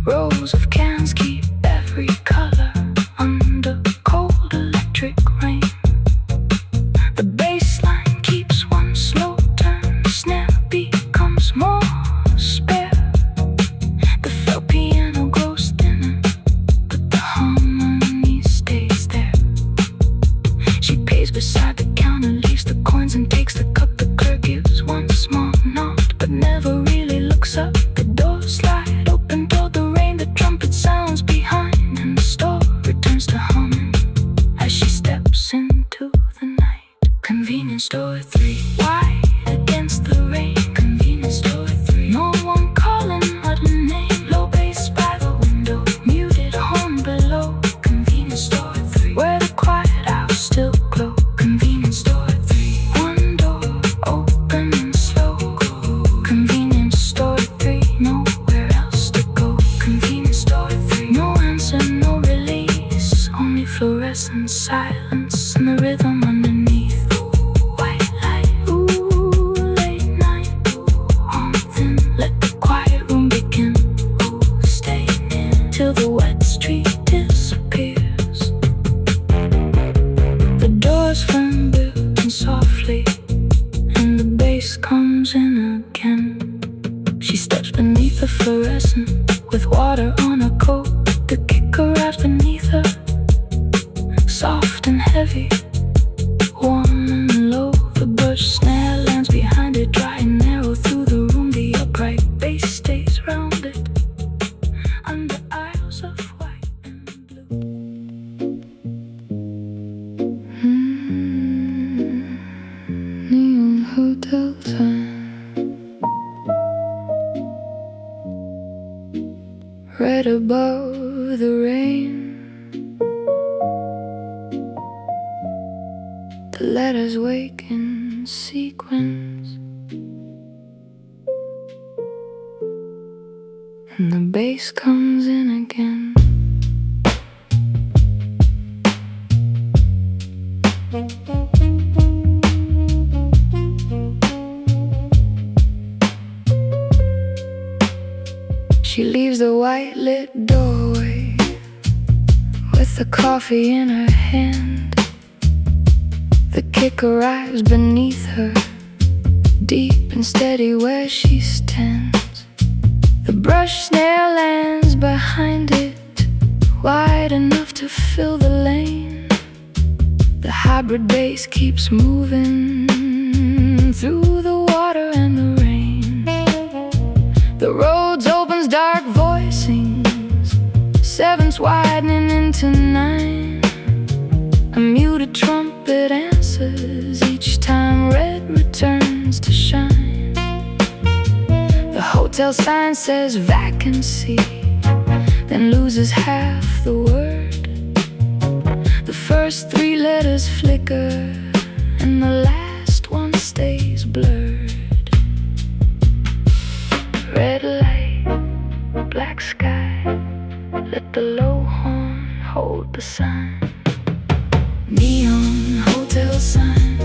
Rows of cans keep every color under cold electric rain. The bass line keeps one slow turn, snare becomes more spare. The felt piano grows thinner, but the harmony stays there. She pays beside the counter, leaves the coins and takes the cup. The clerk gives one small nod, but never really looks up. The doors slide open toward the rain, the trumpet sounds behind, and the store returns to humming as she steps into the night. Convenience store 3, white against the rain. Convenience store 3, no one calling her name. Low bass by the window, muted horn below. Convenience store 3, where the quiet hours still glow. Convenience store 3, one door open and slow. Convenience store 3, nowhere else to go. Convenience store 3, no answer, no release, only fluorescent silence and the rhythm underneath. White light, ooh, late night, on thin, let the quiet room begin. Ooh, stay near till the wet street disappears. The doors firm built softly, and the bass comes in again. She steps beneath the fluorescent with water on her coat. The kick arrives beneath her, soft and heavy, warm and low. The bush snare lands behind it, dry and narrow through the room. The upright bass stays rounded under aisles of white and blue. Neon hotel sign, right above the rain. The letters wake in sequence, and the bass comes in again. She leaves the white lit doorway with the coffee in her hand. The kick arrives beneath her, deep and steady where she stands. The brush snare lands behind it, wide enough to fill the lane. The hybrid bass keeps moving through the water and the rain. The roads opens dark voicings, sevens widening into 9. A muted trumpet answers each time red returns to shine. The hotel sign says vacancy, then loses half the word. The first 3 letters flicker, and the last one stays blurred. Red light, black sky, let the low horn hold the sign. Neon hotel sign,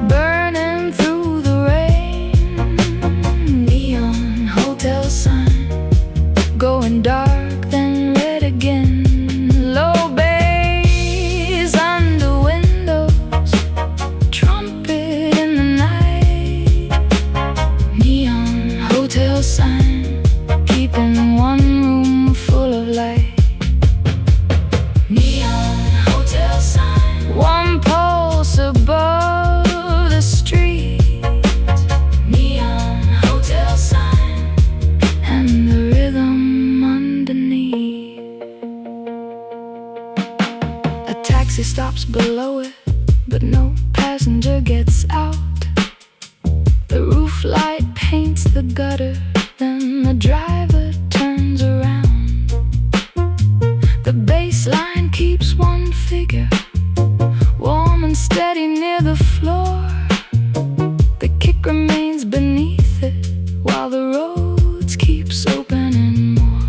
burning through the rain. Neon hotel sign, going dark then red again. taxi stops below it, but no passenger gets out. The roof light paints the gutter, then the driver turns around. The bass line keeps one figure warm and steady near the floor. The kick remains beneath it while the roads keeps opening more.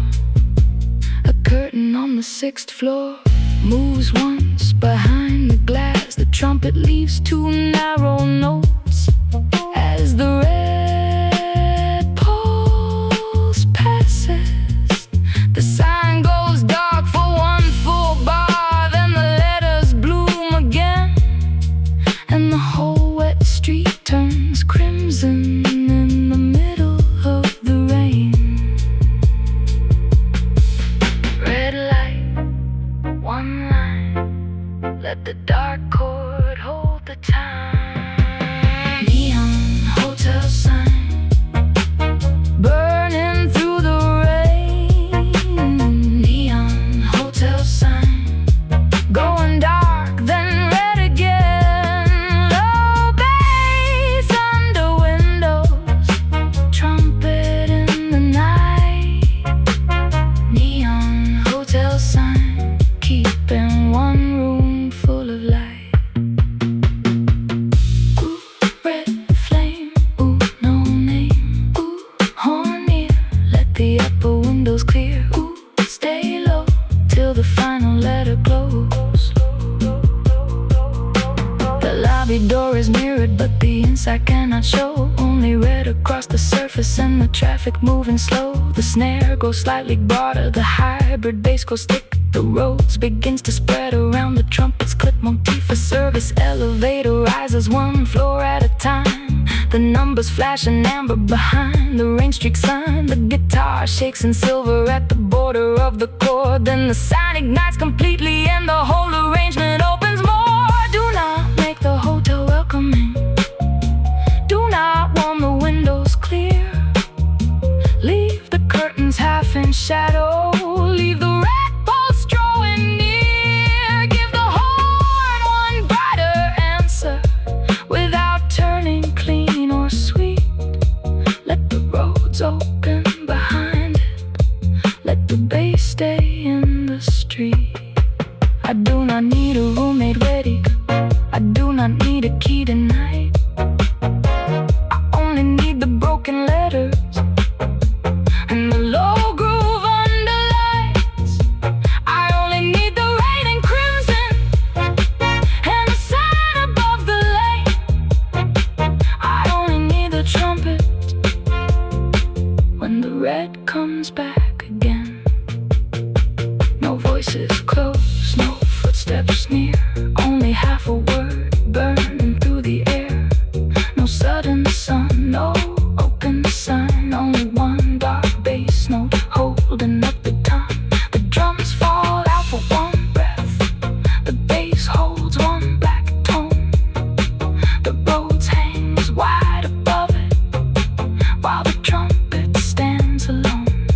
A curtain on the 6th floor moves once behind the glass. The trumpet leaves 2 narrow notes as the red pulse passes. The sign goes dark for 1 full bar, then the letters bloom again, and the whole wet street turns crimson in the middle of the rain. Red light, 1 line, let the dark chord hold the time. Neon hotel sign burning through the rain. Neon hotel sign going dark, then red again. Low bass under windows, trumpet in the night. Neon hotel sign keeping 1 room full of light. The upper windows clear. Ooh, stay low till the final letter glows. The lobby door is mirrored, but the inside cannot show. Only red across the surface and the traffic moving slow. The snare goes slightly broader, the hybrid bass goes thick. The roads begins to spread around the trumpet's clip motif. A service elevator rises 1 floor at a time. The numbers flash in amber behind the rain streak sign. The guitar shakes in silver at the border of the chord. Then the sign ignites completely and the whole arrangement opens more. Do not make the hotel welcoming. Do not warm the windows clear. Leave the curtains half in shadow. Leave the red bolts drawing near. Give the horn 1 brighter answer without turning clean or sweet. Let the roads open behind it. Let the bass stay in the street. I do not need a roommate ready. I do not need a key tonight. I only need the broken letters and the low groove underlights. I only need the rain and crimson and the sign above the lane. I only need the trumpet when the red comes back again. No voices close, no footsteps near. Only half a word burning through the air. No sudden sun, no open sign. Only 1 dark bass note holding up the time. The drums fall out for 1 breath. The bass holds 1 black tone. The roads hangs wide above it while the trumpet stands alone.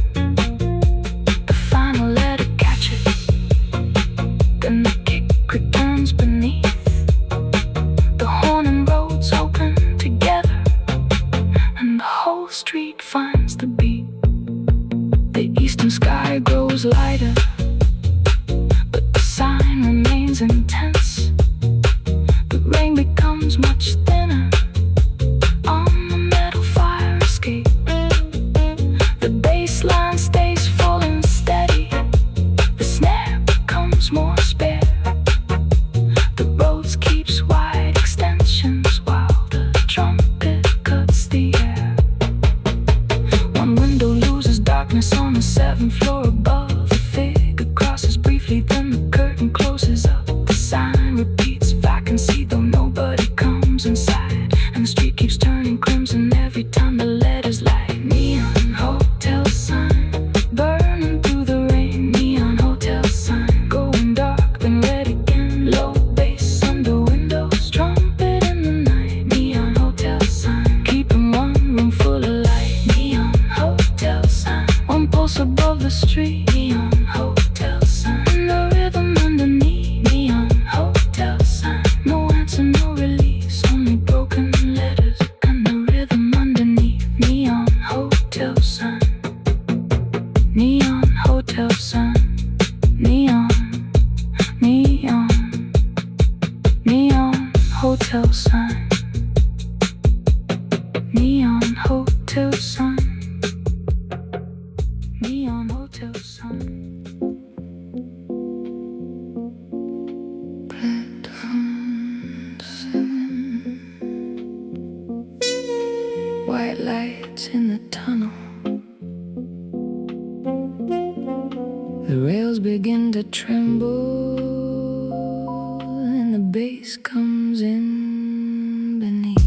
The final letter catches, then the kick returns beneath. The horn and roads open together, and the whole street finds the beat. The eastern sky grows lighter, but the sign remains intense. The rain becomes much thinner on the metal fire escape. The bass line stays full and steady. The snare becomes more spare. The roads keeps wide extensions while the trumpet cuts the air. 1 window loses darkness on the 7th floor above. The figure crosses briefly, then the curtain closes up. The sign repeats vacancy, though nobody comes inside. hotel sign. Neon hotel sign. Neon hotel sign. Platform 7. White lights in the tunnel. The rails begin to tremble, and the bass comes in beneath.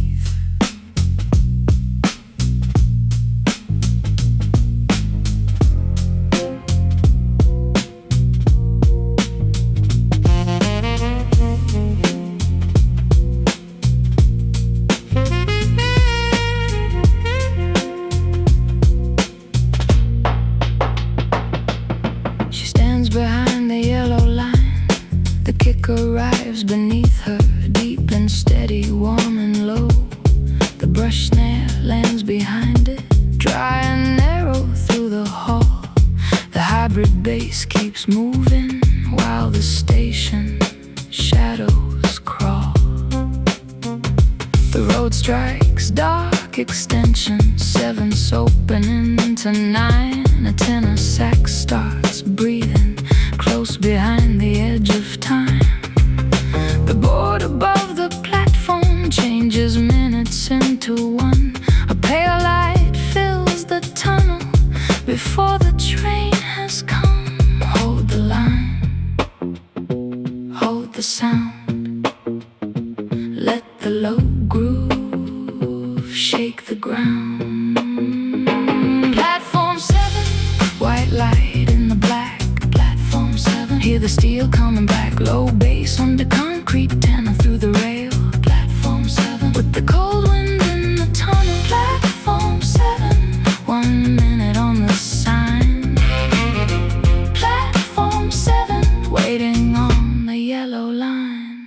She stands behind the yellow line. The kick arrives beneath her, deep and steady, warm and low. The brush snare lands behind it, dry and narrow through the hall. The hybrid bass keeps moving while the station shadows crawl. The road strikes dark extensions, 7's opening to 9. A tenor sax starts breathing close behind the edge of time. The board above the platform changes minutes into one. A pale light fills the tunnel before the train has come. Hold the line, hold the sound. Let the low groove shake the ground. Platform 7, white light in the black. Platform 7, hear the steel coming back. Low bass under concrete, tenor through the rail. Platform 7, with the cold wind in the tunnel. Platform 7, 1 minute on the sign. Platform 7, waiting on the yellow line.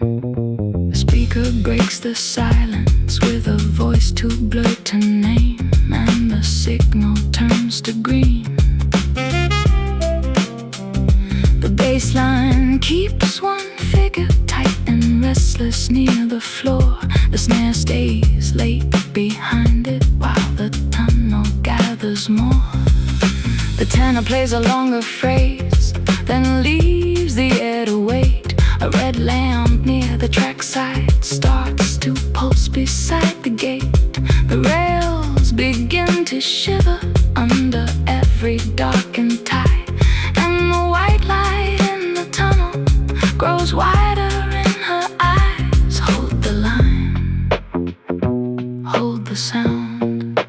The speaker breaks the silence with a voice too blurred to name, and the signal turns to green. The bass line keeps one figure tight and restless near the floor. The snare stays late behind it while the tunnel gathers more. The tenor plays a longer phrase, then leaves the air to wait. A red lamp near the trackside starts to pulse beside the gate. The rails begin to shiver under every darkened tie, and the white light in the tunnel grows wider in her eyes. Hold the line, hold the sound.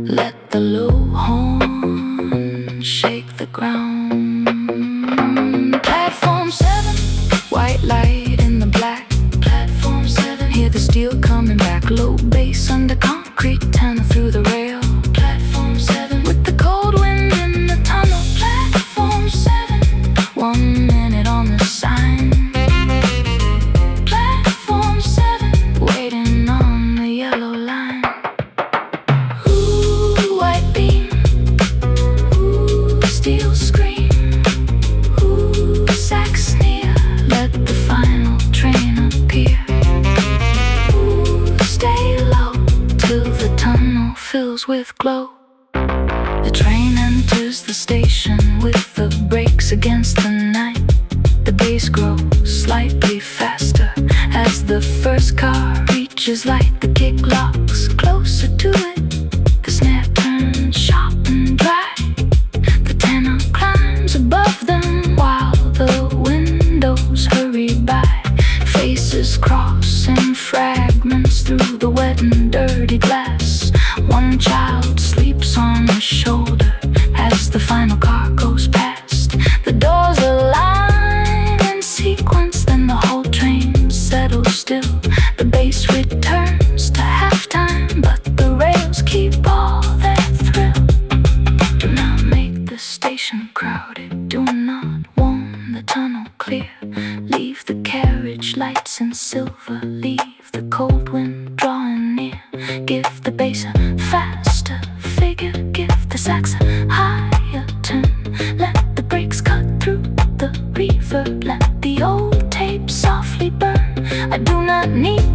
Let the low horn shake the ground. Platform 7, white light in the black. Platform 7, hear the steel coming back. Low bass under concrete, tenor through the rail. Platform 7, with the cold wind in the tunnel. Platform 7, 1 minute on the sign. Platform 7, waiting on the yellow line. Ooh, white beam. Ooh, steel scream. Ooh, sax near. Let the final train appear. Ooh, stay low till the tunnel fills with glow. The train enters the station with the brakes against the night. The bass grows slightly faster as the first car reaches light. The kick locks closer to it. The snare turns sharp and dry. The tenor climbs above them while the windows hurry by. Faces cross in fragments through the wet and dirty glass. One child sleeps on his shoulder as the final car goes past. The doors align in sequence, then the whole train settles still. The bass returns to halftime, but the rails keep all their thrill. Do not make the station crowded, do not warm the tunnel clear. Leave the carriage lights in silver, leave the cold wind drawing near. Give the bass a faster figure, give the sax a higher turn. Let the brakes cut through the reverb, let the old tape softly burn. I do not need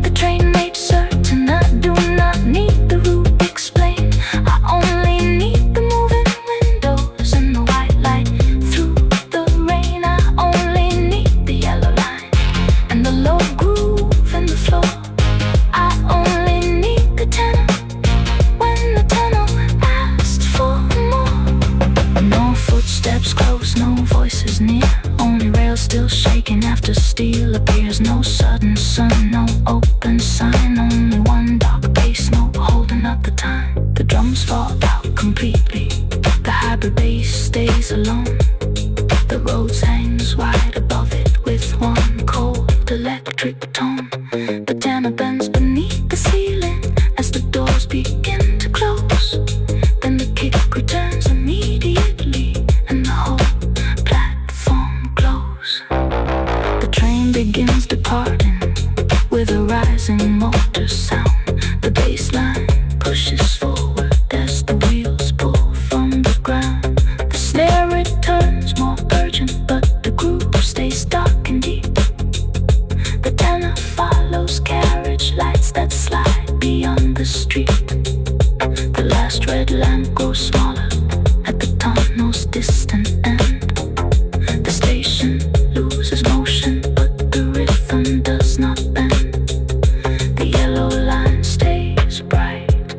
draws near, only rails still shaking after steel appears. No sudden sun, no open sign, only one dark bass note holding up the time. The drums fall out completely, the hybrid bass stays alone. The rose hangs wide above it with one cold electric tone. The tenor bends beneath the ceiling as the doors begin to close. Then the kick returns immediately and the whole platform glows. The train begins departing with a rising motor sound. The bass line pushes forward as the wheels pull from the ground. The snare returns more urgent, but the groove stays dark and deep. The tenor follows carriage lights that slide beyond the street. The last red lamp grows smaller at the tunnel's distant end. The station loses motion, but the rhythm does not bend. The yellow line stays bright,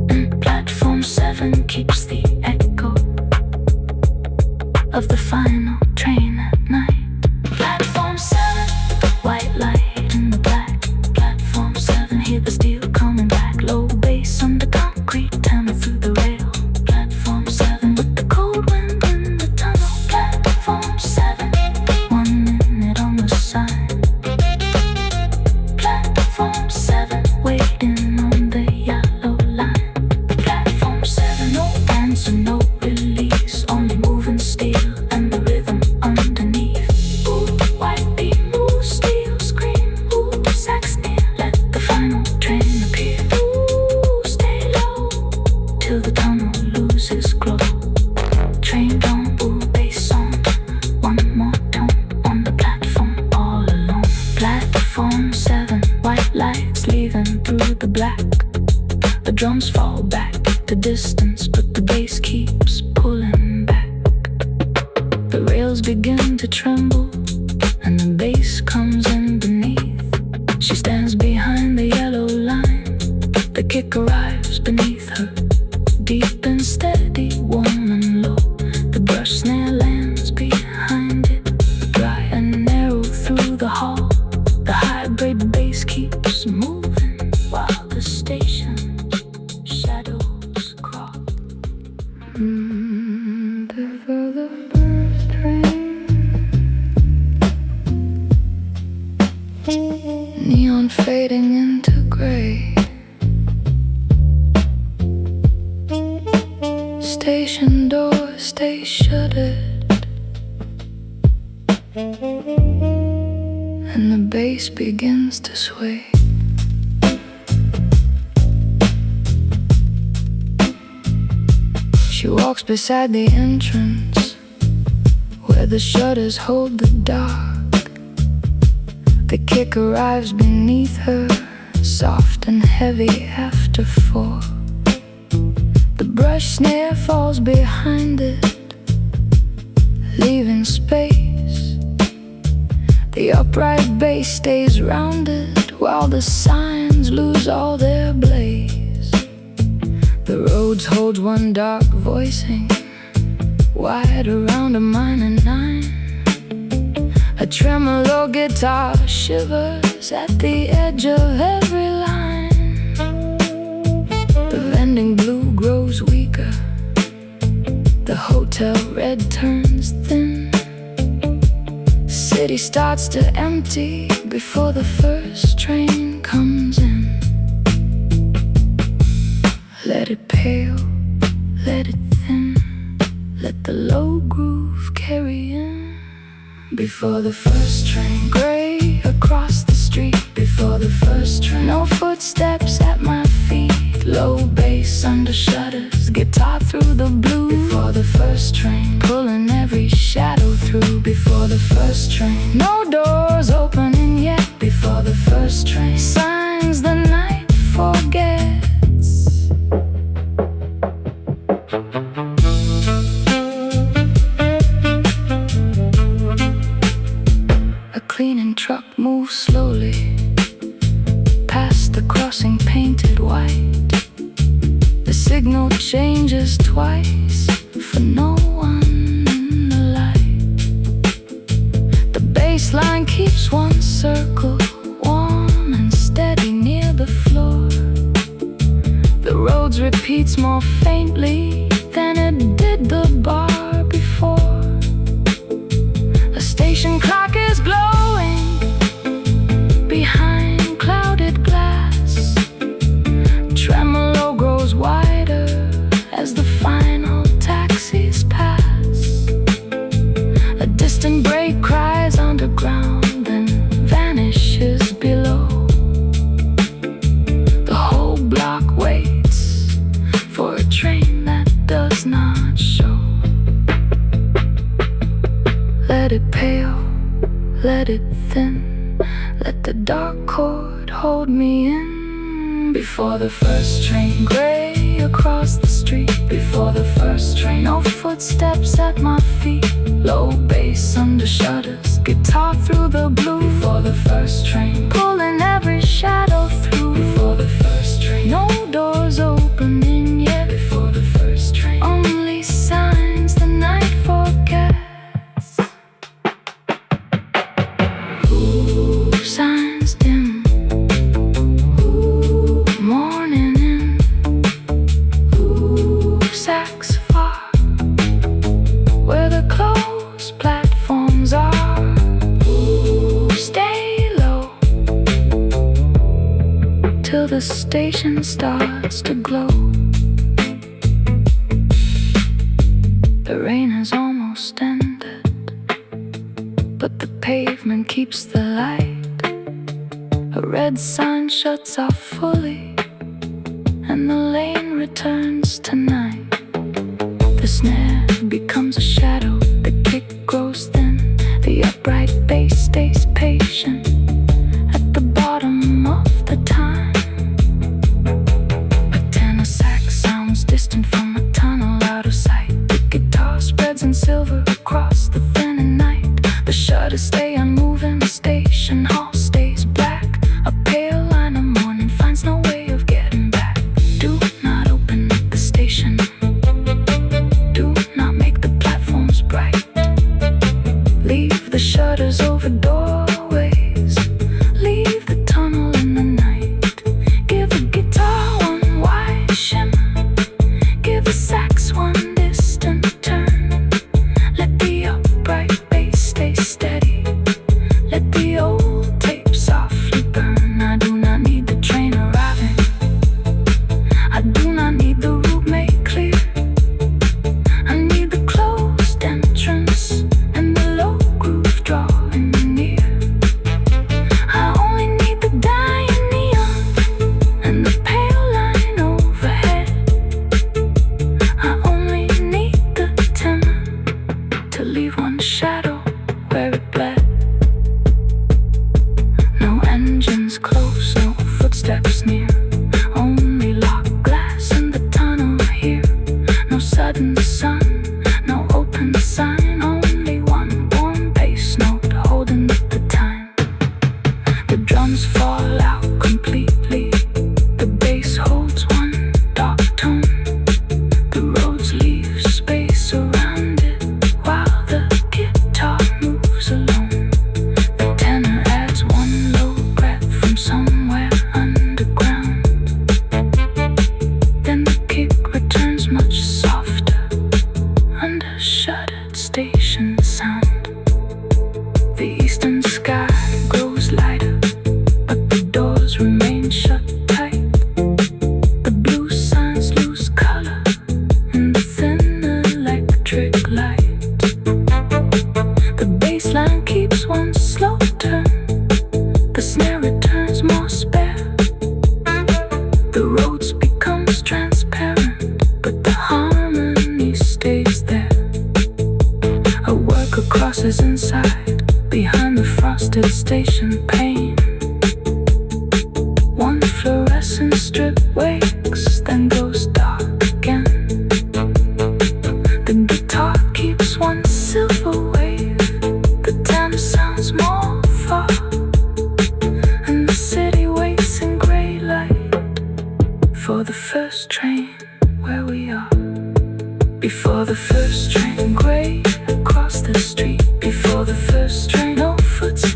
and platform 7 keeps the echo of the final train at night. Platform 7, white light in the black. Platform 7, hear the steel coming back. Low bass under concrete, tenor through the rail. Platform 7, with the cold wind in the tunnel. Platform 7, 1 minute on the sign. Platform 7, waiting on the yellow line. Platform 7, no answer, no release, only moving steel and the rhythm underneath. Ooh, white beam, ooh, steel scream, ooh, sax near, let the final train appear. Ooh, stay low till the tunnel loses glow. Train don't ooh, bass on, one more tone on the platform all alone. Platform 7, white lights leaving through the black. The drums fall back to distance, but the bass keeps pulling back. The rails begin to tremble, and the bass comes in beneath. She stands behind the yellow line. The kick arrives beneath her, deep and steady, warm and low. The brush snare lands behind it, dry and narrow through the hall. The hybrid bass keeps moving while the station shadows crawl. Before the first train, neon fading into gray. Station doors stay shuttered, and the bass begins to sway. She walks beside the entrance where the shutters hold the dark. The kick arrives beneath her, soft and heavy after 4. The brush snare falls behind it, leaving space. The upright bass stays rounded while the signs lose all their blaze. The roads hold one dark voicing, wide around a minor 9. A tremolo guitar shivers at the edge of every line. The vending blue grows weaker, the hotel red turns thin. City starts to empty before the first train comes in. Let it pale, let it thin, let the low groove carry in. Before the first train, gray across the street. Before the first train, no footsteps at my feet. Low bass under shutters, guitar through the blue. Before the first train, pulling every shadow through. Before the first train, no doors opening yet. Before the first train, signs the night forgets. A cleaning truck moves slowly past the crossing painted white. The signal changes twice for no one in the light. baseline keeps one circle warm and steady near the floor. The roads repeats more faintly than it did the bar before. A station clock is glowing behind clouded glass. Tremolo grows wider as the final taxis pass. A distant brake cries underground, then vanishes below. The whole block waits for a train that does not show. Let it pale, let it thin, let the dark cord hold me in. Before the first train, gray across the street. Before the first train, no footsteps at my feet. Low bass under shutters, guitar through the blue. Before the first train, pulling every shadow through. Before the first train, no doors opening yet. Before the first train, only signs the night forgets. Ooh, signs dim. Ooh, morning in. Ooh, sacks far, where the closed platforms are. Ooh, stay low till the station starts to glow. The rain has almost ended, but the pavement keeps the light. A red sign shuts off fully, and the lane returns to night. The snare becomes a shadow, the kick grows thin. The upright bass stays patient at the bottom of the time. A tenor sax sounds distant from a tunnel out of sight. The guitar spreads in silver across the thinning night. The shutters stay unmoving, the station hall stays black. A pale line of morning finds no way of getting back. Do not open the station, do not make the platforms bright. Leave the shutters over doorways, leave the tunnel in the night. Give the guitar one wide shimmer, give the sax one distant turn. Let the upright bass stay steady, let the old tape softly burn. I do not need the train arriving, I do not need the route made clear. I need the closed entrance and the low groove drawing near. I only need the dying neon and the pale line overhead. I only need the tenor to leave one shadow where it bled. No engines close, no footsteps near, only locked glass in the tunnel here. No sudden sun, no open sign, only one warm bass note holding up the time. The drums fall out completely, the bass holds one dark tone. The roads leave space around it while the guitar moves alone. The tenor adds one low breath from somewhere underground. Then the kick returns much softer under shuttered station sound. The eastern sky grows lighter, but the doors remain shut tight. The blue signs lose color in the thin electric light. The bass line keeps one slow turn, the snare returns more spare. The roads becomes transparent, but the harmony stays there. A worker crosses inside, behind the frosted station pane. One fluorescent strip wakes, then goes dark again. The guitar keeps one silver wave, the Thames sounds more far, and the city waits in gray light for the first train where we are. Before the first train, gray across the street. Before the first train, no footsteps.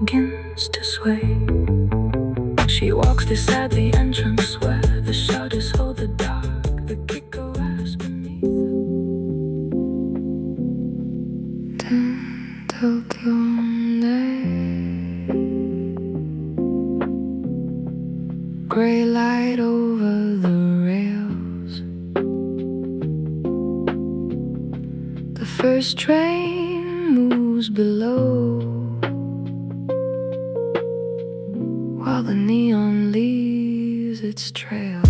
begins to sway. She walks beside the entrance where the shutters hold the dark. The kicker rise beneath Tokyo night. Gray light over the rails. The first train moves below, while the neon leaves its trails.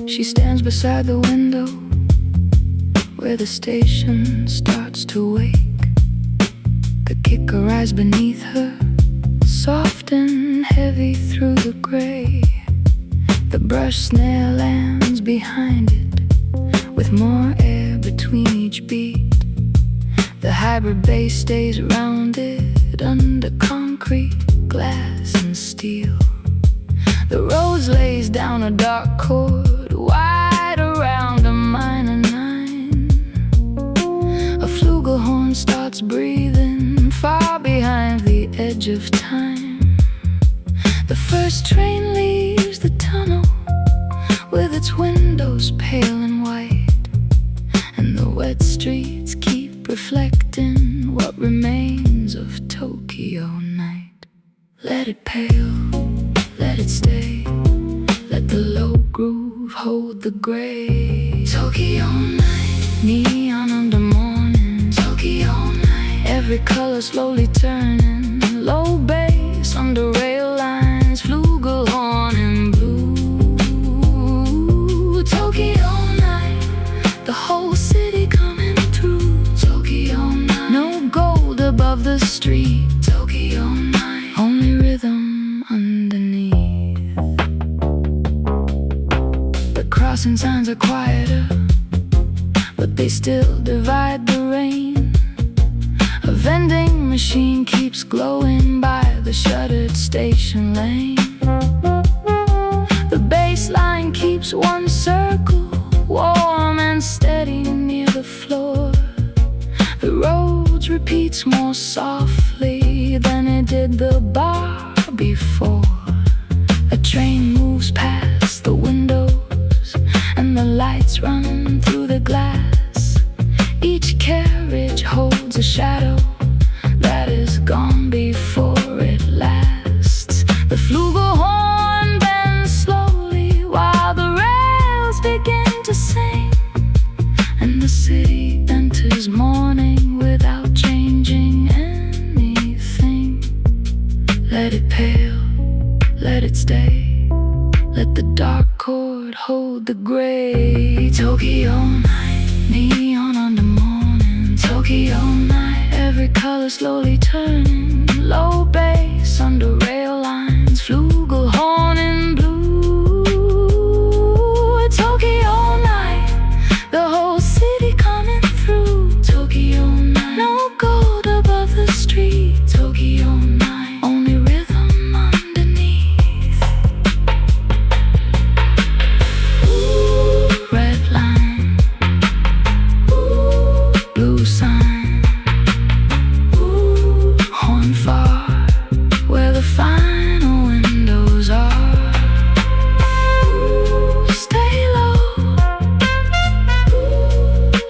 She stands beside the window where the station starts to wake. The kicker rise beneath her, soft and heavy through the gray. The brush snare lands behind it, with more air between each beat. The hybrid bass stays rounded under concrete, glass and steel. The rose lays down a dark chord, wide around a minor 9. A flugelhorn starts breathing, far behind the edge of time. The first train leaves the tunnel, with its windows pale and white, and the wet streets keep reflecting what remains of Tokyo night. Let it pale, let it stay, let the low groove hold the gray. Tokyo night, neon under morning. Tokyo night, every color slowly turning. Low bass under rail lines, flugelhorn in blue. Tokyo night, the whole city coming through. Tokyo night, no gold above the street. Tokyo night, only rhythm underneath. The crossing signs are quieter, but they still divide the rain. A vending machine keeps glowing by the shuttered station lane. The bass line keeps one circle, warm and steady near the floor. The road repeats more softly than it did the bar before. A train moves past the windows, and the lights run through the glass. Each carriage holds a shadow that is gone before it lasts. The flugelhorn bends slowly while the rails begin to sing, and the city enters morning without changing anything. Let it pale, let it stay, let the dark chord hold the gray. Tokyo night, neon under morning. Tokyo night, every color slowly turning. Low bass under rail lines, flugelhorn in blue. Tokyo night, the whole city coming through. Tokyo night, no gold above the street. Tokyo night, only rhythm underneath. Red line, blue sign, horn far where the final windows are. Stay low,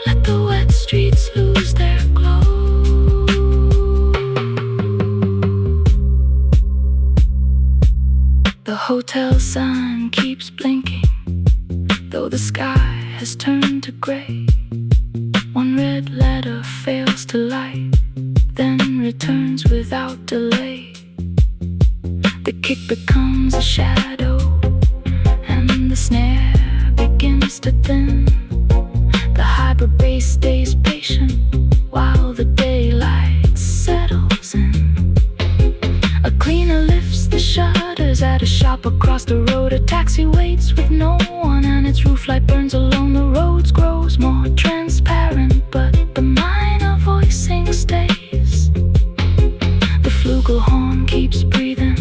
let the wet streets lose their glow. The hotel sign keeps blinking, though the sky has turned to gray. One red letter fails to light, then returns without delay. The kick becomes a shadow, and the snare begins to thin. The hyper bass stays patient while the daylight settles in. A cleaner lifts the shutters at a shop across the road. A taxi waits with no one, and its roof light burns along the roads. Grows more transparent, but the minor voicing stays. The flugelhorn keeps breathing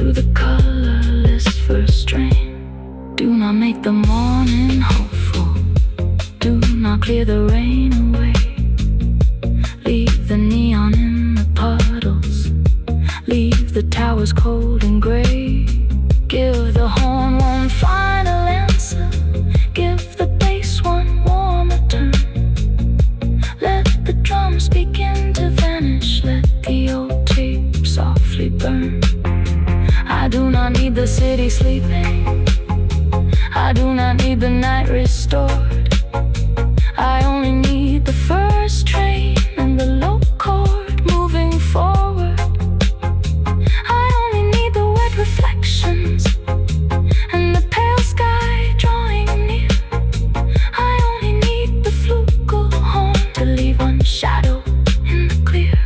through the colorless first strain. Do not make the morning hopeful, do not clear the rain away. Leave the neon in the puddles, leave the towers cold and gray. Give the horn one final answer, give the bass one warmer turn. Let the drums begin to vanish, let the old tape softly burn. I do not need the city sleeping, I do not need the night restored. I only need the first train and the low chord moving forward. I only need the wet reflections and the pale sky drawing near. I only need the flugel horn to leave one shadow in the clear.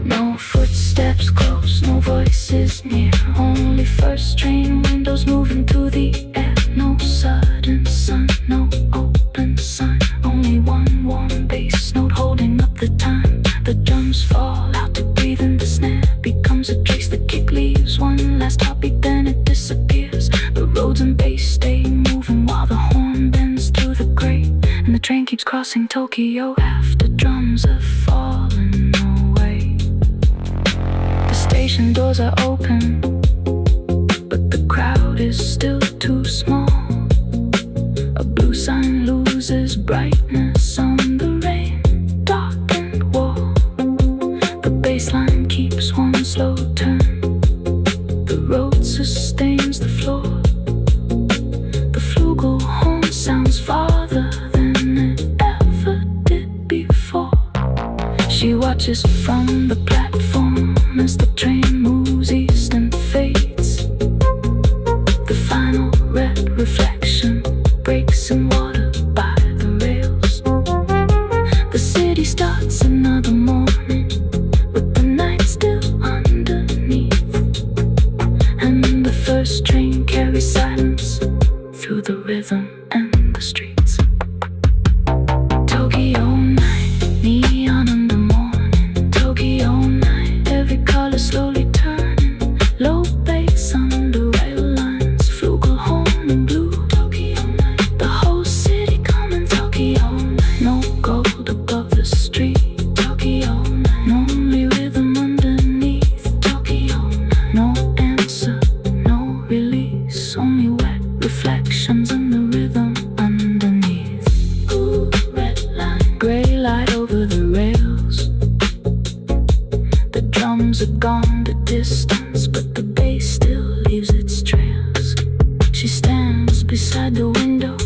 No footsteps close, no voices near, only first train windows moving through the air. No sudden sun, no open sun, only one warm bass note holding up the time. The drums fall out to breathe and the snare becomes a trace. The kick leaves one last heartbeat, then it disappears. The roads and bass stay moving while the horn bends through the gray, and the train keeps crossing Tokyo after drums have fallen away. The station doors are open, but the crowd is still too small. A blue sign loses brightness on the rain-darkened wall. The bass line keeps one slow turn, the road sustains the floor. The flugel horn sounds farther than it ever did before. She watches from the platform as the train moves east and fades. The final red reflection breaks in water by the rails. The city starts another morning with the night still underneath, and the first train carries silence through the rhythm and the streets. Tokyo night, neon in the morning. Tokyo night, every color slowly turning. Low bass under rail lines, flugel horn in blue. Tokyo night, the whole city coming. Tokyo night, no gold above the street. Tokyo night, only rhythm underneath. Tokyo night, no answer, no release, only wet reflections and the rhythm underneath. Ooh, red line, gray light over the rails. The drums are gone to distance, but the bass still leaves its trails. She stands beside the window,